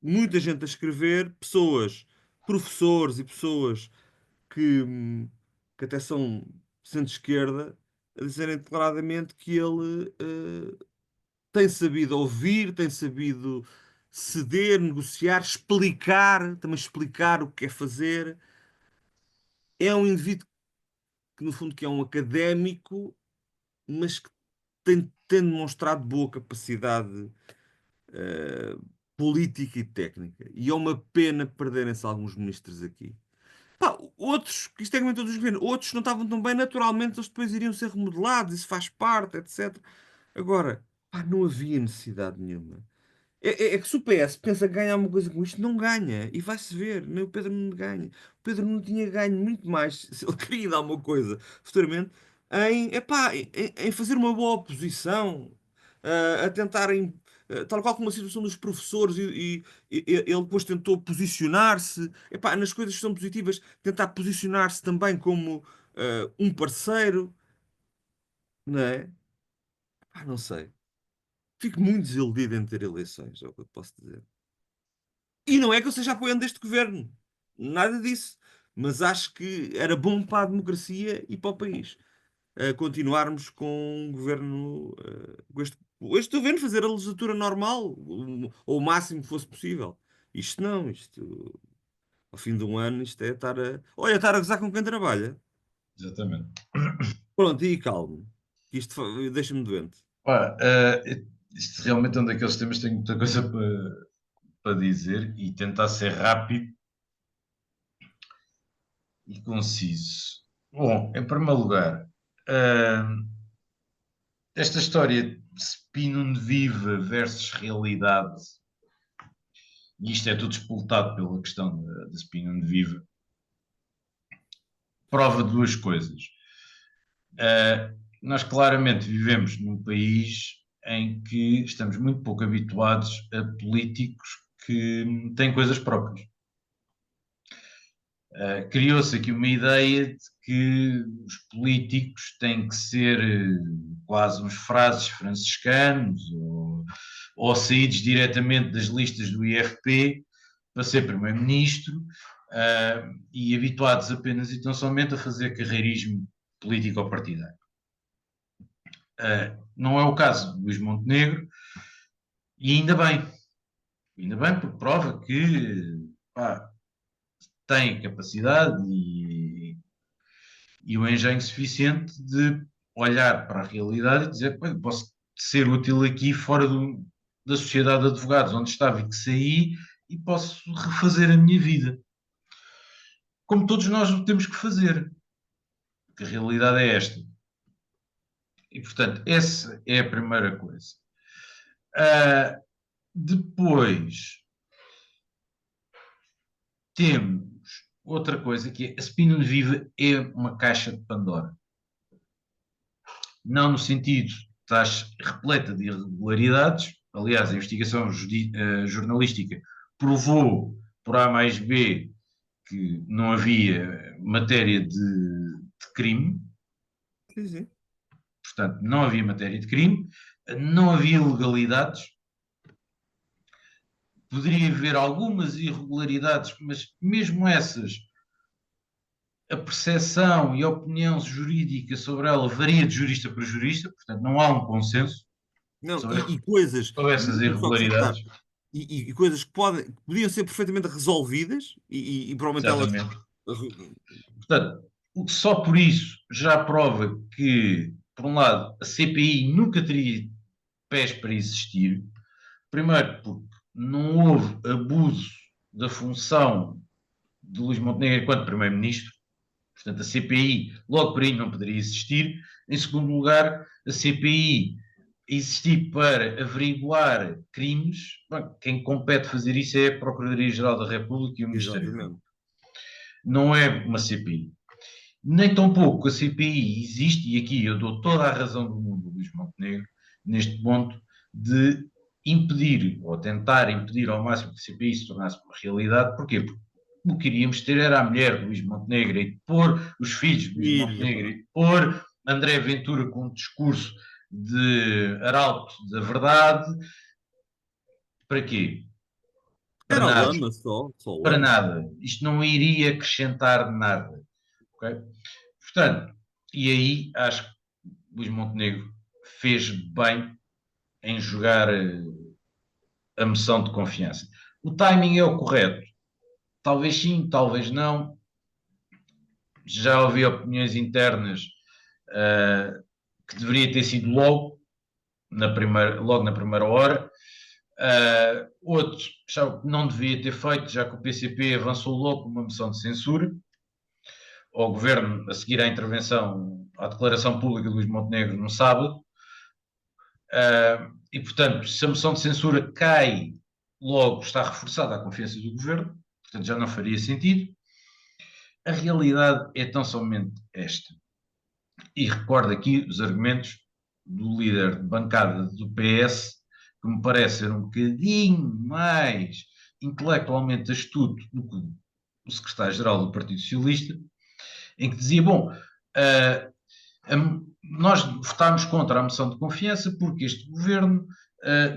muita gente a escrever, pessoas, professores e pessoas que até são centro-esquerda, a dizerem declaradamente que ele tem sabido ouvir, tem sabido ceder, negociar, explicar, também explicar o que quer fazer. É um indivíduo que, no fundo, que é um académico, mas que tem demonstrado boa capacidade eh, política e técnica. E é uma pena perderem-se alguns ministros aqui. Pá, outros, que isto é como em todos os governos, outros não estavam tão bem, naturalmente eles depois iriam ser remodelados, isso faz parte, etc. Agora, pá, não havia necessidade nenhuma. É que se o PS pensa ganhar uma coisa com isto, não ganha. E vai-se ver, nem o Pedro não ganha. O Pedro não tinha ganho muito mais, se ele queria dar uma coisa futuramente, em fazer uma boa oposição, a tentarem, tal qual como a situação dos professores, e ele depois tentou posicionar-se, epá, nas coisas que são positivas, tentar posicionar-se também como um parceiro, não é? Ah, não sei. Fico muito desiludido em ter eleições, é o que eu posso dizer. E não é que eu seja apoiante deste governo, nada disso. Mas acho que era bom para a democracia e para o país continuarmos com um governo, com este governo, fazer a legislatura normal, ou o máximo que fosse possível. Isto não, isto ao fim de um ano, isto é estar a. Olha, estar a gozar com quem trabalha. Exatamente. Pronto, e calmo. Que isto deixa-me doente. Pá, isto realmente é um daqueles temas que tenho muita coisa para dizer e tentar ser rápido e conciso. Bom, em primeiro lugar, uh, esta história de Spinum de Viva versus realidade, e isto é tudo expultado pela questão da Spinum de Viva, prova duas coisas. Nós claramente vivemos num país em que estamos muito pouco habituados a políticos que têm coisas próprias. Criou-se aqui uma ideia de que os políticos têm que ser quase uns frases franciscanos ou saídos diretamente das listas do IRP para ser primeiro-ministro e habituados apenas e tão somente a fazer carreirismo político ou partidário. Não é o caso de Luís Montenegro, e ainda bem, porque prova que pá, tem capacidade e o engenho suficiente de olhar para a realidade e dizer: "Pá, eu posso ser útil aqui fora da sociedade de advogados, onde estava e que saí, e posso refazer a minha vida." Como todos nós o temos que fazer, porque a realidade é esta. E, portanto, essa é a primeira coisa. Depois, temos outra coisa, que é a Spin Viva é uma caixa de Pandora. Não no sentido de estar repleta de irregularidades. Aliás, a investigação jornalística provou por A mais B que não havia matéria de crime. Sim, sim. Portanto, não havia matéria de crime, não havia ilegalidades. Poderia haver algumas irregularidades, mas mesmo essas, a percepção e a opinião jurídica sobre ela varia de jurista para jurista, portanto, não há um consenso Não, sobre, e coisas, sobre essas deixa-me só acrescentar, irregularidades. e coisas que podiam ser perfeitamente resolvidas, e provavelmente elas. Exatamente. Portanto, só por isso já prova que, por um lado, a CPI nunca teria pés para existir. Primeiro, porque não houve abuso da função de Luís Montenegro enquanto Primeiro-Ministro. Portanto, a CPI logo por aí não poderia existir. Em segundo lugar, a CPI existir para averiguar crimes. Bom, quem compete fazer isso é a Procuradoria-Geral da República e o Ministério Público. Exatamente. Não é uma CPI. Nem tampouco a CPI existe, e aqui eu dou toda a razão do mundo, Luís Montenegro, neste ponto de impedir, ou tentar impedir ao máximo que a CPI se tornasse uma realidade. Porquê? Porque o que queríamos ter era a mulher de Luís Montenegro e de pôr os filhos de Luís Filho, Montenegro pá. e de pôr André Ventura com um discurso de arauto da verdade. Para quê? Para Era nada. lama só Para lama. nada. Isto não iria acrescentar nada. Okay? Portanto, e aí acho que Luís Montenegro fez bem em jogar a moção de confiança. O timing é o correto. Talvez sim, talvez não. Já ouvi opiniões internas que deveria ter sido logo na primeira hora. Outros achavam que não devia ter feito, já que o PCP avançou logo com uma moção de censura ao governo a seguir à intervenção, à declaração pública de Luís Montenegro no sábado. E, portanto, se a moção de censura cai, logo está reforçada a confiança do governo, portanto já não faria sentido. A realidade é tão somente esta. E recordo aqui os argumentos do líder de bancada do PS, que me parece ser um bocadinho mais intelectualmente astuto do que o secretário-geral do Partido Socialista, em que dizia: bom, nós votámos contra a moção de confiança porque este governo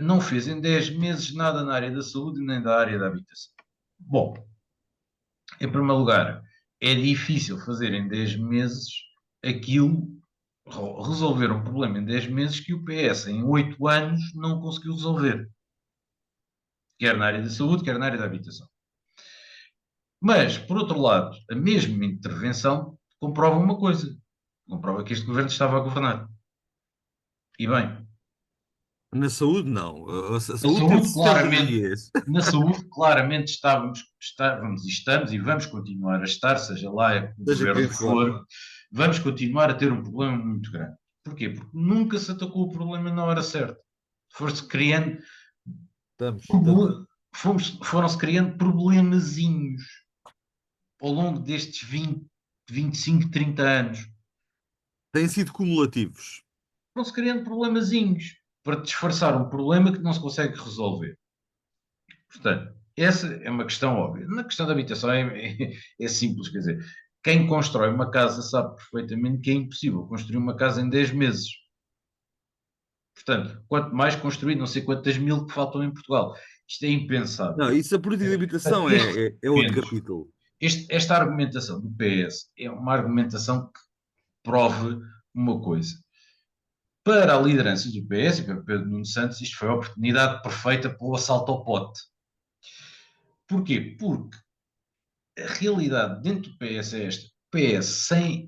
não fez em 10 meses nada na área da saúde nem da área da habitação. Bom, em primeiro lugar, é difícil fazer em 10 meses aquilo, resolver um problema em 10 meses que o PS em 8 anos não conseguiu resolver, quer na área da saúde, quer na área da habitação. Mas, por outro lado, a mesma intervenção comprova uma coisa: comprova que este governo estava a governar. E bem, Na saúde, não. A na saúde teve saúde, 60 claramente, dias. na saúde, claramente estávamos e estamos e vamos continuar a estar, seja lá o Seja governo quem que for. for, vamos continuar a ter um problema muito grande. Porquê? Porque nunca se atacou o problema na hora certa. Foram-se criando, Estamos. foram-se criando problemazinhos ao longo destes 20, 25, 30 anos. Têm sido cumulativos. Foram-se criando problemazinhos para disfarçar um problema que não se consegue resolver. Portanto, essa é uma questão óbvia. Na questão da habitação é simples, quer dizer, quem constrói uma casa sabe perfeitamente que é impossível construir uma casa em 10 meses. Portanto, quanto mais construir, não sei quantas mil que faltam em Portugal. Isto é impensável. Não, isso a política de Portanto, habitação estes é outro argumentos, capítulo. esta argumentação do PS é uma argumentação que prove uma coisa. Para a liderança do PS e para Pedro Nuno Santos, isto foi a oportunidade perfeita para o assalto ao pote. Porquê? Porque a realidade dentro do PS é esta. O PS,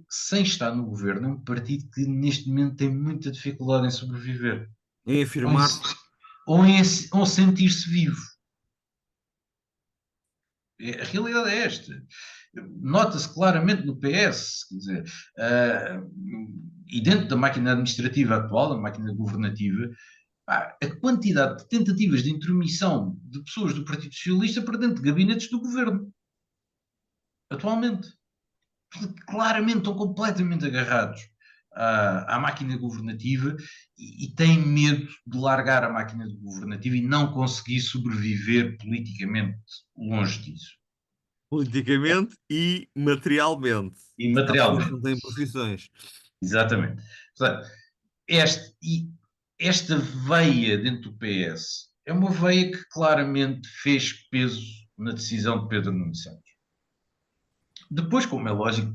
sem estar no governo, é um partido que neste momento tem muita dificuldade em sobreviver. Em Ou em, afirmar-se. ou sentir-se vivo. A realidade é esta. Nota-se claramente no PS, quer dizer, e dentro da máquina administrativa atual, da máquina governativa, a quantidade de tentativas de intromissão de pessoas do Partido Socialista para dentro de gabinetes do governo, atualmente. Claramente estão completamente agarrados à máquina governativa e têm medo de largar a máquina governativa e não conseguir sobreviver politicamente longe disso. Politicamente e materialmente. E Porque há pessoas que materialmente. não têm profissões. Exatamente. Portanto, esta veia dentro do PS é uma veia que claramente fez peso na decisão de Pedro Nuno Santos. Depois, como é lógico,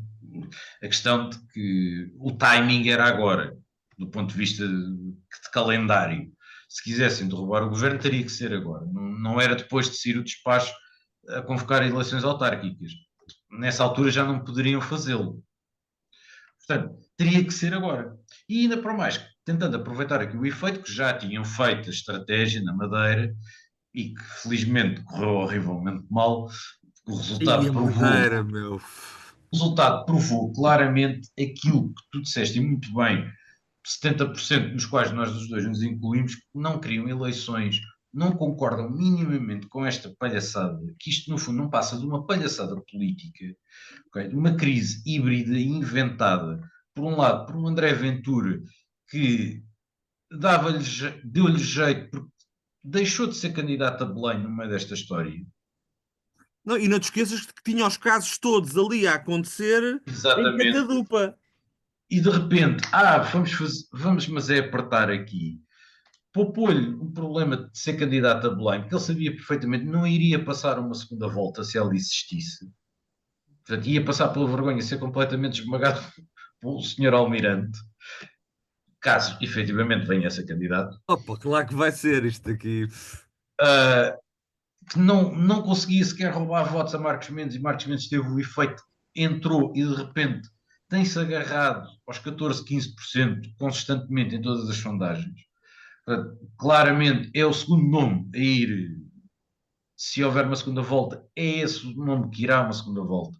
a questão de que o timing era agora, do ponto de vista de calendário. Se quisessem derrubar o governo, teria que ser agora. Não era depois de sair o despacho a convocar eleições autárquicas. Nessa altura já não poderiam fazê-lo. Portanto, teria que ser agora. E ainda para mais, tentando aproveitar aqui o efeito que já tinham feito a estratégia na Madeira e que felizmente correu horrivelmente mal, o E resultado a provou Madeira, meu. O resultado provou claramente aquilo que tu disseste e muito bem, 70% dos quais nós os dois nos incluímos, que não queriam eleições, não concordam minimamente com esta palhaçada, que isto no fundo não passa de uma palhaçada política, okay? De uma crise híbrida inventada, por um lado, por um André Ventura, que deu-lhe jeito, porque deixou de ser candidato a Belém no meio desta história. Não, e não te esqueças que tinha os casos todos ali a acontecer em Exatamente. Catadupa. E de repente, vamos, mas é apertar aqui. Poupou-lhe o problema de ser candidato a Belém, porque ele sabia perfeitamente que não iria passar uma segunda volta se ela existisse. Portanto, ia passar pela vergonha de ser completamente esmagado pelo senhor Almirante, caso efetivamente venha a ser candidato. Opa, claro que vai ser isto aqui. Uh, que não conseguia sequer roubar votos a Marcos Mendes e Marcos Mendes teve o efeito, entrou e de repente tem-se agarrado aos 14, 15% consistentemente em todas as sondagens. Portanto, claramente é o segundo nome a ir, se houver uma segunda volta, é esse o nome que irá a uma segunda volta.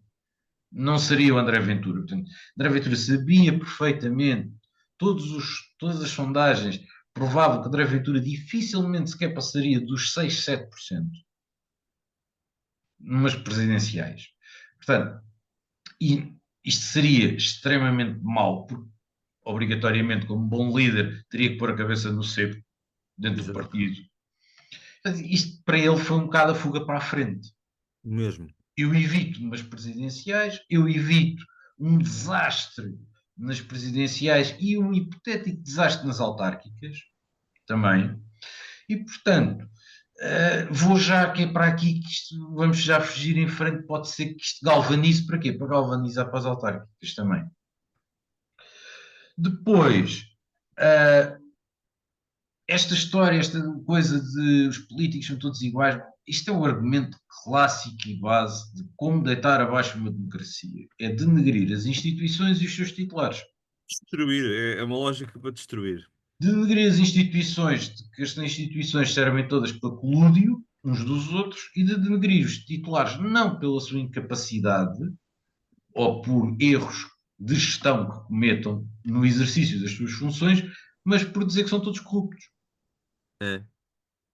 Não seria o André Ventura. Portanto, André Ventura sabia perfeitamente, todas as sondagens provavam que André Ventura dificilmente sequer passaria dos 6, 7% numas presidenciais. Portanto, isto seria extremamente mau, porque obrigatoriamente, como bom líder, teria que pôr a cabeça no cepo dentro do Exato. partido. Isto para ele foi um bocado a fuga para a frente. Mesmo. Eu evito umas presidenciais, eu evito um desastre nas presidenciais e um hipotético desastre nas autárquicas também. E, portanto, vou já que é para aqui que isto, vamos já fugir em frente, pode ser que isto galvanize para quê? Para galvanizar para as autárquicas também. Depois, uh, esta história, esta coisa de os políticos são todos iguais, isto é um argumento clássico e base de como deitar abaixo uma democracia. É denegrir as instituições e os seus titulares. Destruir. É uma lógica para destruir. Denegrir as instituições, de que as instituições servem todas para colúdio uns dos outros, e de denegrir os titulares não pela sua incapacidade ou por erros de gestão que cometam no exercício das suas funções, mas por dizer que são todos corruptos. É.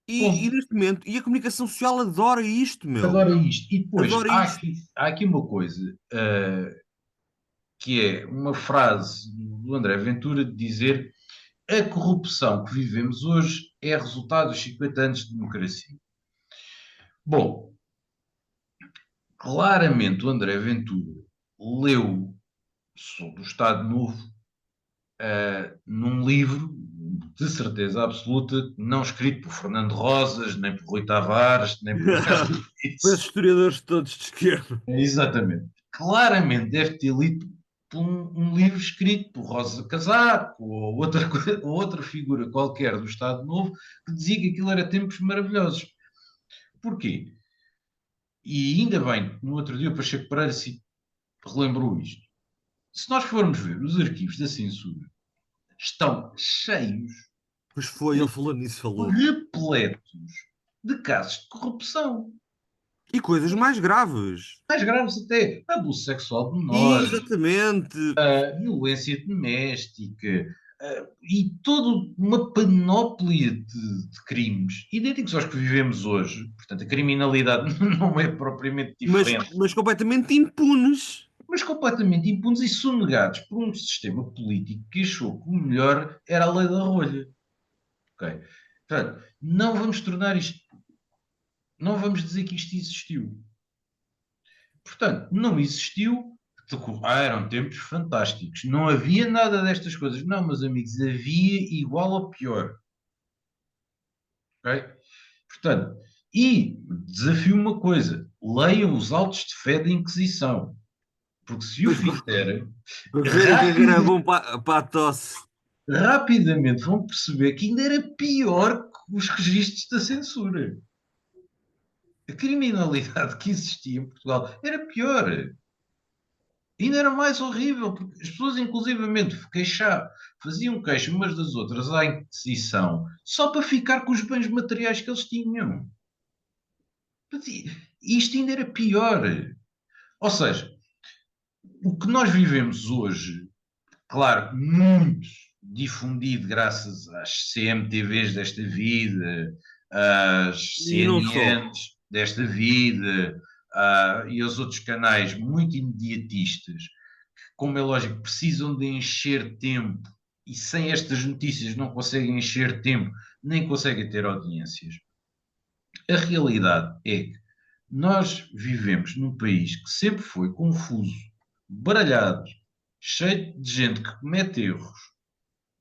E Ponto. neste momento, e a comunicação social adora isto, meu. Adoro isto. E depois, Adora isto. há aqui uma coisa, que é uma frase do André Ventura de dizer: a corrupção que vivemos hoje é resultado dos 50 anos de democracia. Bom, claramente o André Ventura leu sobre o Estado Novo num livro, de certeza absoluta, não escrito por Fernando Rosas, nem por Rui Tavares, nem por Ricardo Para os Pires. historiadores todos de esquerda. Exatamente. Claramente deve ter lido por um livro escrito por Rosa Casaco ou outra, ou outra figura qualquer do Estado Novo que dizia que aquilo era tempos maravilhosos. Porquê? E ainda bem, no outro dia o Pacheco Pereira se relembrou isto. Se nós formos ver os arquivos da censura, estão cheios, Pois foi, ele falou nisso, falou. repletos de casos de corrupção. E coisas mais graves. Mais graves até, abuso sexual de menores, Exatamente. violência doméstica, e toda uma panóplia de crimes idênticos aos que vivemos hoje. Portanto, a criminalidade não é propriamente diferente, Mas completamente impunes. mas completamente impunes e sonegados por um sistema político que achou que o melhor era a lei da rolha. Ok? Portanto, não vamos tornar isto, não vamos dizer que isto existiu. Portanto, não existiu. Eram tempos fantásticos. Não havia nada destas coisas. Não, meus amigos, havia igual ou pior. Ok? Portanto, e desafio uma coisa: leiam os autos de fé da Inquisição. Porque se o Pois, fizerem, para ver o que era rapid, bom para a tosse. rapidamente vão perceber que ainda era pior que os registros da censura. A criminalidade que existia em Portugal era pior. Ainda era mais horrível, porque as pessoas, inclusivamente, faziam queixa umas das outras à Inquisição só para ficar com os bens materiais que eles tinham. Isto ainda era pior. Ou seja, o que nós vivemos hoje, claro, muito difundido graças às CMTVs desta vida, às E não só. CNNs desta vida, e aos outros canais muito imediatistas, como é lógico, precisam de encher tempo e sem estas notícias não conseguem encher tempo, nem conseguem ter audiências. A realidade é que nós vivemos num país que sempre foi confuso, baralhado, cheio de gente que comete erros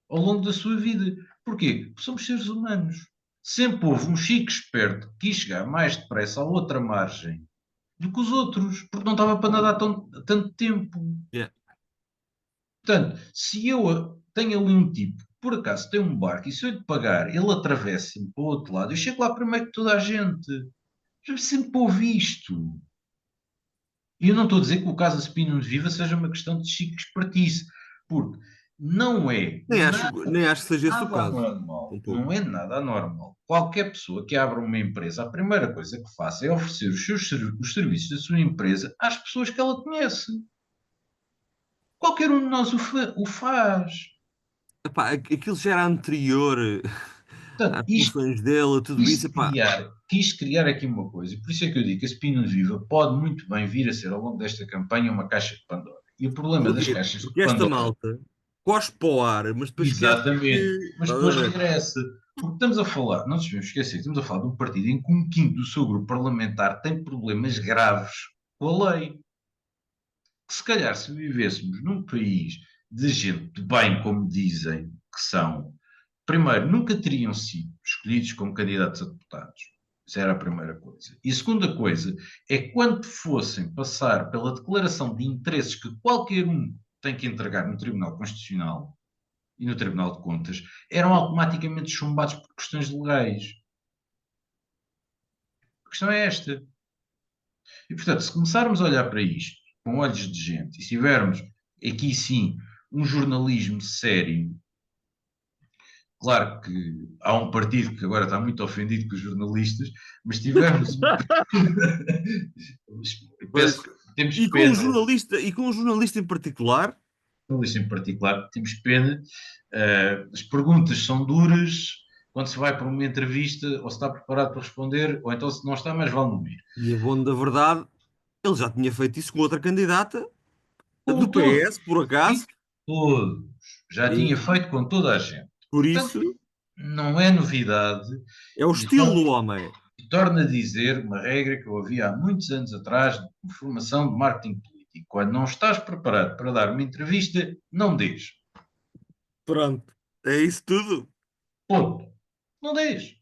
ao longo da sua vida. Porquê? Porque somos seres humanos. Sempre houve um chico esperto que quis chegar mais depressa à outra margem do que os outros, porque não estava para nadar tanto tempo. Yeah. Portanto, se eu tenho ali um tipo que por acaso tem um barco e se eu lhe pagar, ele atravessa-me para o outro lado, eu chego lá primeiro que toda a gente. Já sempre ouvi isto. E eu não estou a dizer que o caso Spino de Viva seja uma questão de chique espertice, porque não é Nem acho que seja esse o nada caso. anormal. Um pouco. Não é nada anormal. Qualquer pessoa que abra uma empresa, a primeira coisa que faça é oferecer os serviços da sua empresa às pessoas que ela conhece. Qualquer um de nós o faz. Epá, aquilo já era anterior Portanto, às funções dele, tudo isso. Epá, quis criar aqui uma coisa, e por isso é que eu digo que a Spina Viva pode muito bem vir a ser, ao longo desta campanha, uma caixa de Pandora. E o problema das porquê? caixas de Porque esta Pandora, malta cospe para o ar, mas depois esquece exatamente, que. mas Estás a depois ver? regressa. Porque estamos a falar, não nos devemos esquecer, estamos a falar de um partido em que um quinto do seu grupo parlamentar tem problemas graves com a lei. Que se calhar, se vivêssemos num país de gente de bem, como dizem que são, primeiro, nunca teriam sido escolhidos como candidatos a deputados. Isso era a primeira coisa. E a segunda coisa é que quando fossem passar pela declaração de interesses que qualquer um tem que entregar no Tribunal Constitucional e no Tribunal de Contas, eram automaticamente chumbados por questões legais. A questão é esta. E, portanto, se começarmos a olhar para isto com olhos de gente, e se tivermos aqui sim um jornalismo sério, claro que há um partido que agora está muito ofendido com os jornalistas, mas tivermos. Pois. Peço, temos pena, E com um jornalista em particular, jornalista em particular, temos pena. As perguntas são duras quando se vai para uma entrevista, ou se está preparado para responder, ou então se não está, mais vale não ir. e a bom da verdade, ele já tinha feito isso com outra candidata Com do todos, PS, por acaso, e todos, já tinha e feito com toda a gente. por Portanto, isso não é novidade. é o E estilo do homem. torna a dizer uma regra que eu havia há muitos anos atrás de formação de marketing político. Quando não estás preparado para dar uma entrevista, não dês. Pronto, é isso tudo. Ponto. Não dês.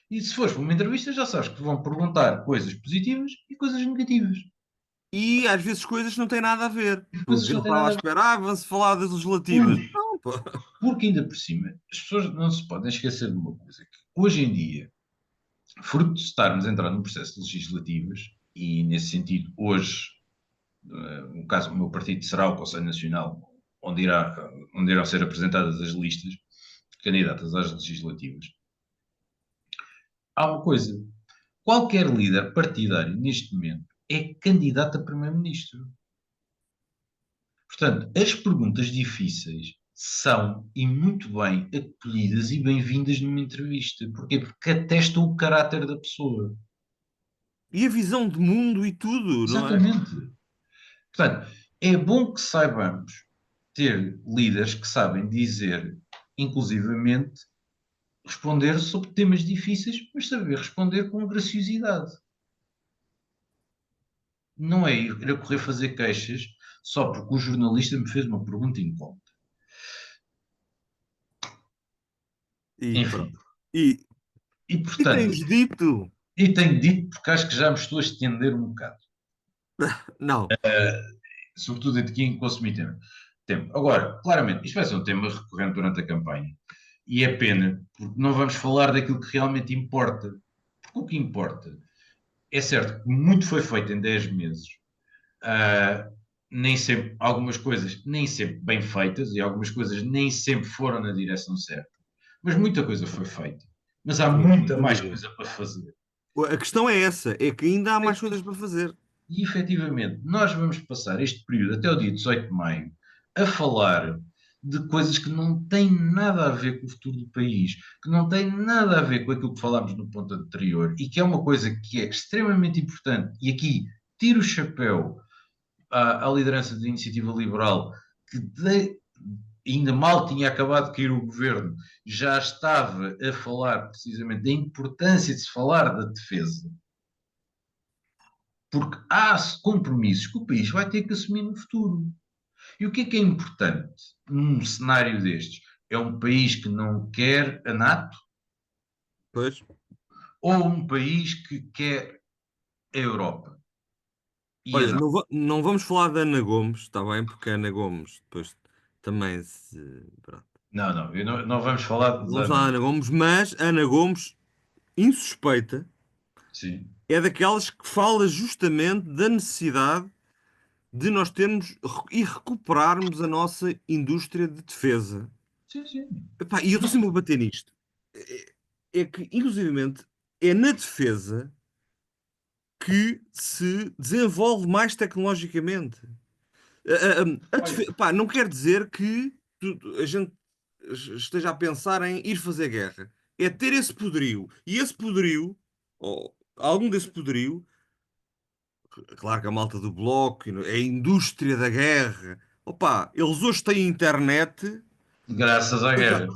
E se fores para uma entrevista, já sabes que te vão perguntar coisas positivas e coisas negativas. e às vezes coisas que não têm nada a ver. Coisas Porque que eu não não têm estava à nada a ver. espera, vamos falar das legislativas. Porque, Não, pô. porque ainda por cima, as pessoas não se podem esquecer de uma coisa, que hoje em dia, fruto de estarmos a entrar num processo legislativos, e nesse sentido, hoje, no caso, o meu partido será o Conselho Nacional, onde irão ser apresentadas as listas candidatas às legislativas. Há uma coisa: qualquer líder partidário neste momento é candidato a primeiro-ministro. Portanto, as perguntas difíceis são e muito bem acolhidas e bem-vindas numa entrevista. Porquê? Porque atestam o caráter da pessoa. E a visão de mundo e tudo, não é? Exatamente. Portanto, é bom que saibamos ter líderes que sabem dizer, inclusivamente, responder sobre temas difíceis, mas saber responder com graciosidade. Não é ir a correr fazer queixas só porque o jornalista me fez uma pergunta incómoda. E Enfim, pronto. E, e e portanto, tens dito? e tenho dito porque acho que já me estou a estender um bocado, Não. sobretudo aqui em consumir tempo. Agora, claramente, isto vai ser um tema recorrente durante a campanha. E é pena, porque não vamos falar daquilo que realmente importa. Porque o que importa é certo que muito foi feito em 10 meses, uh, nem sempre, algumas coisas nem sempre bem feitas e algumas coisas nem sempre foram na direção certa. Mas muita coisa foi feita. Mas há Sim, sem muita mais dúvida. coisa para fazer. A questão é essa, é que ainda há mais coisas para fazer. E efetivamente, nós vamos passar este período até o dia 18 de maio a falar de coisas que não têm nada a ver com o futuro do país, que não têm nada a ver com aquilo que falámos no ponto anterior e que é uma coisa que é extremamente importante. E aqui tiro o chapéu à liderança da Iniciativa Liberal, que ainda mal tinha acabado de cair o governo, já estava a falar precisamente da importância de se falar da defesa, porque há compromissos que o país vai ter que assumir no futuro. E o que é importante num cenário destes? É um país que não quer a NATO Pois. ou um país que quer a Europa e a Olha, NATO? não vamos falar da Ana Gomes, está bem? Porque a Ana Gomes depois também se. Pronto. Não, não, não vamos falar Não da vamos falar da NATO. Ana Gomes, mas a Ana Gomes, insuspeita, Sim, é daquelas que fala justamente da necessidade de nós termos e recuperarmos a nossa indústria de defesa. sim, sim. Epá, e eu estou sempre a bater nisto. É que, inclusivamente, é na defesa que se desenvolve mais tecnologicamente. Olha, Pá, não quer dizer que a gente esteja a pensar em ir fazer guerra. É ter esse poderio. E esse poderio, ou algum desse poderio, claro que a malta do bloco, é a indústria da guerra. Opa, eles hoje têm internet graças à guerra.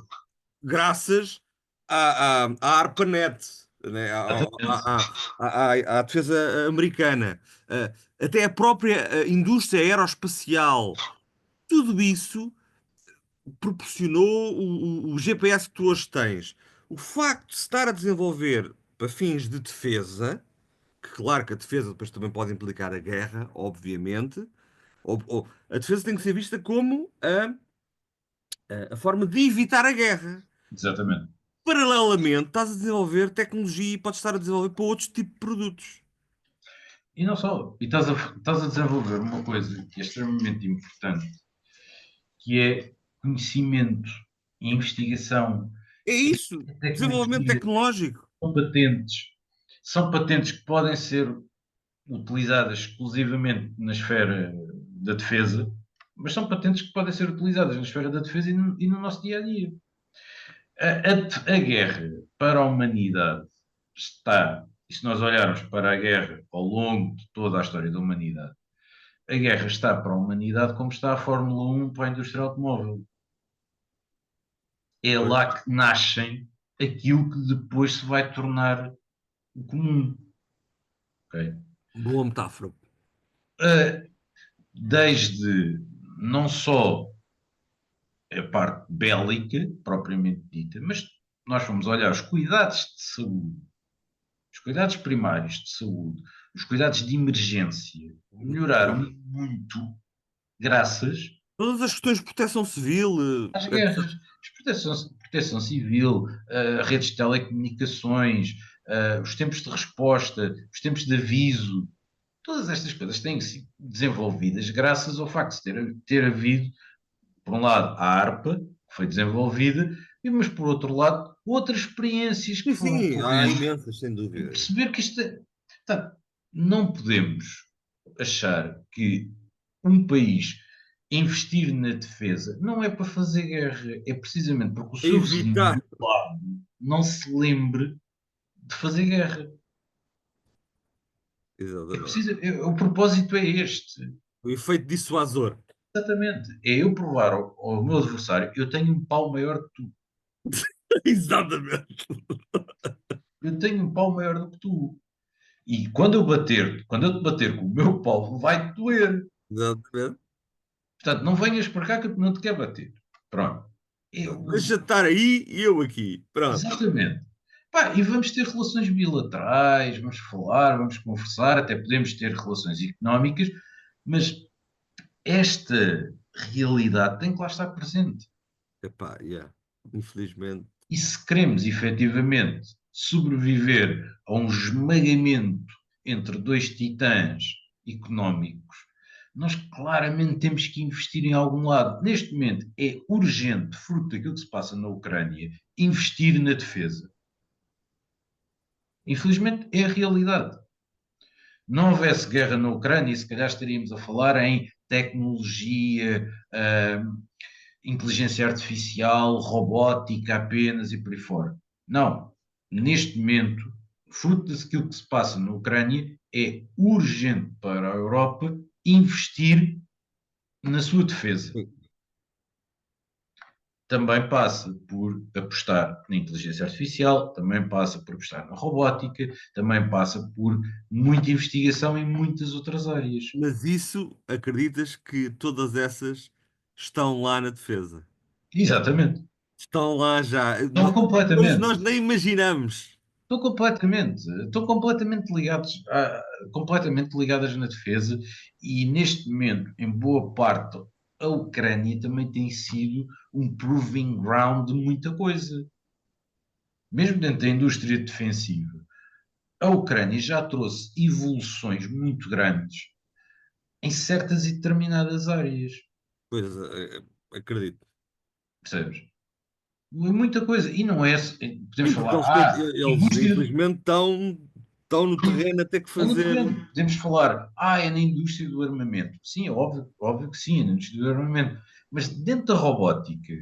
graças à ARPANET, né? Exatamente. À defesa americana. Até a própria indústria aeroespacial. Tudo isso proporcionou o GPS que tu hoje tens. O facto de se estar a desenvolver para fins de defesa, que claro que a defesa depois também pode implicar a guerra, obviamente, a defesa tem que ser vista como a forma de evitar a guerra. Exatamente. Paralelamente, estás a desenvolver tecnologia e podes estar a desenvolver para outros tipos de produtos. E não só, e estás a desenvolver uma coisa que é extremamente importante, que é conhecimento e investigação, É isso, desenvolvimento tecnologia, tecnológico. são patentes. São patentes que podem ser utilizadas exclusivamente na esfera da defesa, mas são patentes que podem ser utilizadas na esfera da defesa e no nosso dia a dia. A guerra para a humanidade está, e se nós olharmos para a guerra ao longo de toda a história da humanidade, a guerra está para a humanidade como está a Fórmula 1 para a indústria automóvel. É Pois. lá que nascem aquilo que depois se vai tornar o comum. Okay? Boa metáfora. Uh, Desde não só a parte bélica, propriamente dita, mas nós vamos olhar os cuidados de saúde, os cuidados primários de saúde, os cuidados de emergência melhoraram muito graças Todas as questões de proteção civil, às guerras. Proteção civil, redes de telecomunicações, os tempos de resposta, os tempos de aviso, todas estas coisas têm sido desenvolvidas graças ao facto de ter havido, por um lado, a ARPA, que foi desenvolvida, mas por outro lado, outras experiências que sim, foram sim, há ocorrendo imensas, sem e dúvida. perceber que isto é. Tá, não podemos achar que um país investir na defesa não é para fazer guerra, é precisamente porque o seu vizinho Evitar, do lado não se lembre de fazer guerra. exatamente. O propósito é este. O efeito dissuasor. Exatamente. É eu provar ao meu adversário, eu tenho um pau maior que tu. Exatamente. Eu tenho um pau maior do que tu. E quando eu te bater com o meu pau, vai-te doer. Exatamente. Portanto, não venhas para cá que eu não te quero bater. Pronto. Deixa de estar aí e eu aqui. Pronto. Exatamente. Pá, e vamos ter relações bilaterais, vamos falar, vamos conversar, até podemos ter relações económicas, mas esta realidade tem que lá estar presente. Epá, yeah. Infelizmente. E se queremos efetivamente sobreviver a um esmagamento entre dois titãs económicos, nós claramente temos que investir em algum lado. Neste momento é urgente, fruto daquilo que se passa na Ucrânia, investir na defesa. Infelizmente é a realidade. Não houvesse guerra na Ucrânia, se calhar estaríamos a falar em tecnologia, inteligência artificial, robótica apenas e por aí fora. Não. Neste momento, fruto daquilo que se passa na Ucrânia, é urgente para a Europa investir na sua defesa. Também passa por apostar na inteligência artificial, também passa por apostar na robótica, também passa por muita investigação em muitas outras áreas. Mas isso, acreditas que todas essas estão lá na defesa? Exatamente. Estão lá já. Estão Coisas que completamente. nós nem imaginamos. Estão completamente ligados, completamente ligadas na defesa e neste momento, em boa parte, a Ucrânia também tem sido um proving ground de muita coisa. Mesmo dentro da indústria defensiva, a Ucrânia já trouxe evoluções muito grandes em certas e determinadas áreas, Pois, acredito. percebes? Muita coisa. E não é. Podemos Sim, porque falar, eles indústria. infelizmente estão no terreno a ter que É no fazer. terreno. Podemos falar, é na indústria do armamento. Sim, é óbvio, óbvio que sim, é na indústria do armamento. Mas dentro da robótica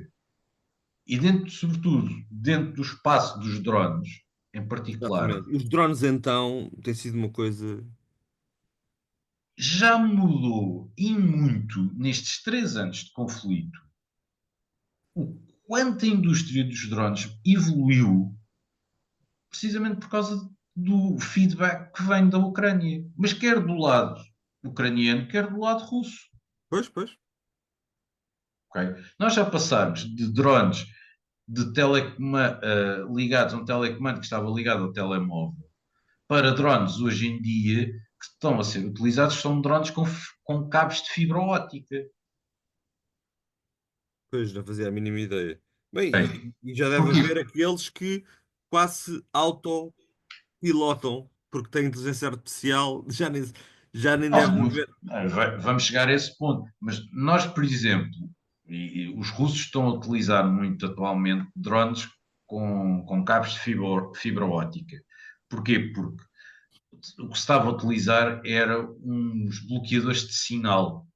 e dentro, sobretudo, dentro do espaço dos drones, em particular, Exatamente. Os drones então têm sido uma coisa. já mudou e muito nestes 3 anos de conflito o quanto a indústria dos drones evoluiu precisamente por causa do feedback que vem da Ucrânia. Mas quer do lado ucraniano, quer do lado russo. Pois, pois. Ok? Nós já passámos de drones ligados a um telecomando que estava ligado ao telemóvel para drones hoje em dia que estão a ser utilizados, são drones com cabos de fibra óptica. Pois, não fazia a mínima ideia. Bem, Ok? e já deve Porquê? haver aqueles que quase se autopilotam, porque têm inteligência artificial, já nem deve Alguns, haver. vamos chegar a esse ponto, mas nós, por exemplo, e os russos estão a utilizar muito atualmente drones com cabos de fibra óptica. Porquê? Porque o que se estava a utilizar era uns bloqueadores de sinal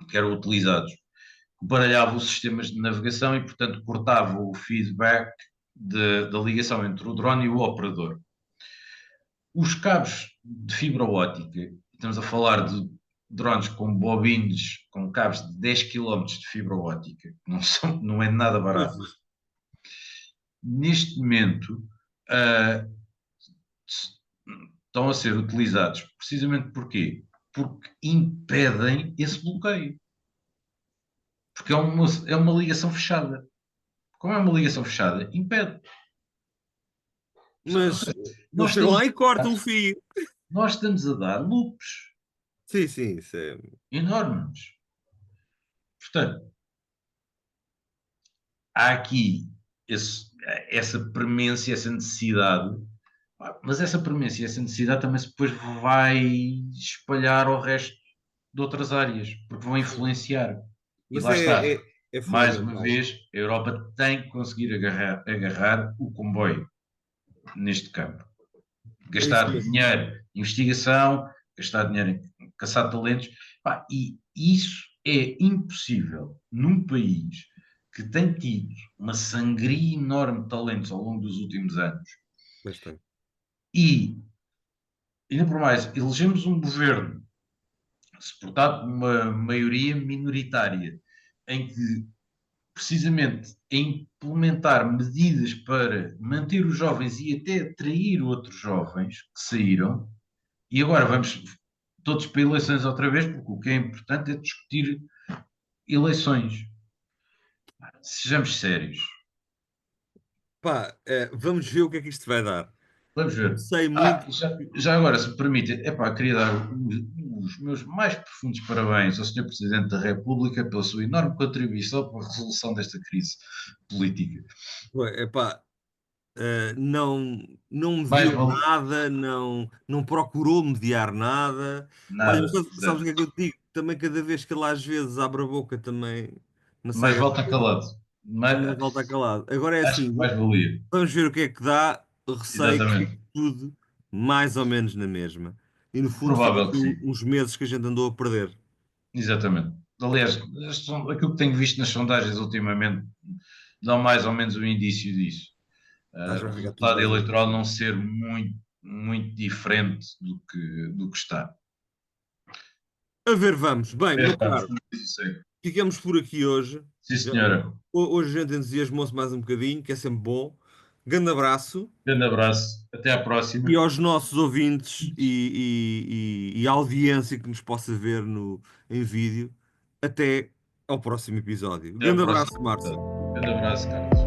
que eram utilizados, que baralhavam os sistemas de navegação e, portanto, cortavam o feedback da ligação entre o drone e o operador. Os cabos de fibra óptica, estamos a falar de drones com bobines, com cabos de 10 km de fibra óptica, não é nada barato. Pois, Neste momento, uh, estão a ser utilizados precisamente porquê? Porque impedem esse bloqueio. Porque é uma ligação fechada. Como é uma ligação fechada, impede. Ou Mas seja, eles nós chegam estamos, lá e cortam o fio. nós estamos a dar loops Sim, sim, isso é. enormes. Portanto, há aqui essa premência, essa necessidade, mas essa premência e essa necessidade também depois vai espalhar ao resto de outras áreas, porque vão influenciar. E Mas lá está. é Mais uma fundamental. vez, a Europa tem que conseguir agarrar o comboio neste campo. É isso Gastar mesmo. dinheiro em investigação, gastar dinheiro em caçar talentos. Pá, e isso é impossível num país que tem tido uma sangria enorme de talentos ao longo dos últimos anos Bastante. e, ainda por mais, elegemos um governo suportado por uma maioria minoritária em que precisamente a implementar medidas para manter os jovens e até atrair outros jovens que saíram, e agora vamos todos para eleições outra vez, porque o que é importante é discutir eleições. Sejamos sérios. Pá, vamos ver o que é que isto vai dar. Vamos Eu ver. sei muito. Já agora, se me permite, epá, queria dar os meus mais profundos parabéns ao Senhor Presidente da República pela sua enorme contribuição para a resolução desta crise política. Epá, não, não Mais mediou vale nada, não procurou mediar nada. Olha, mas nada, sabes o zero. que é que eu te digo? Também cada vez que ele às vezes abre a boca também não Mais sai grande volta coisa, calado. também Mais, volta calado. Agora é acho assim, que mais valia. vamos ver o que é que dá. Receio que fique Exatamente. tudo mais ou menos na mesma. E no fundo fica Provável aqui que sim. uns meses que a gente andou a perder. Exatamente. Aliás, aquilo que tenho visto nas sondagens ultimamente dá mais ou menos um indício disso. Acho que O vai ficar tudo resultado mais ou menos eleitoral assim. não ser muito, muito diferente do que está. A ver, vamos. Bem, É, meu estamos, caro, como disse, sei. ficamos por aqui hoje. Sim, Já- senhora. Hoje a gente entusiasmou-se mais um bocadinho, que é sempre bom. Grande abraço. Grande abraço. Até à E próxima. aos nossos ouvintes e audiência que nos possa ver em vídeo, até ao próximo episódio. Até ao Grande próximo abraço, Márcio. episódio. Grande abraço, Carlos.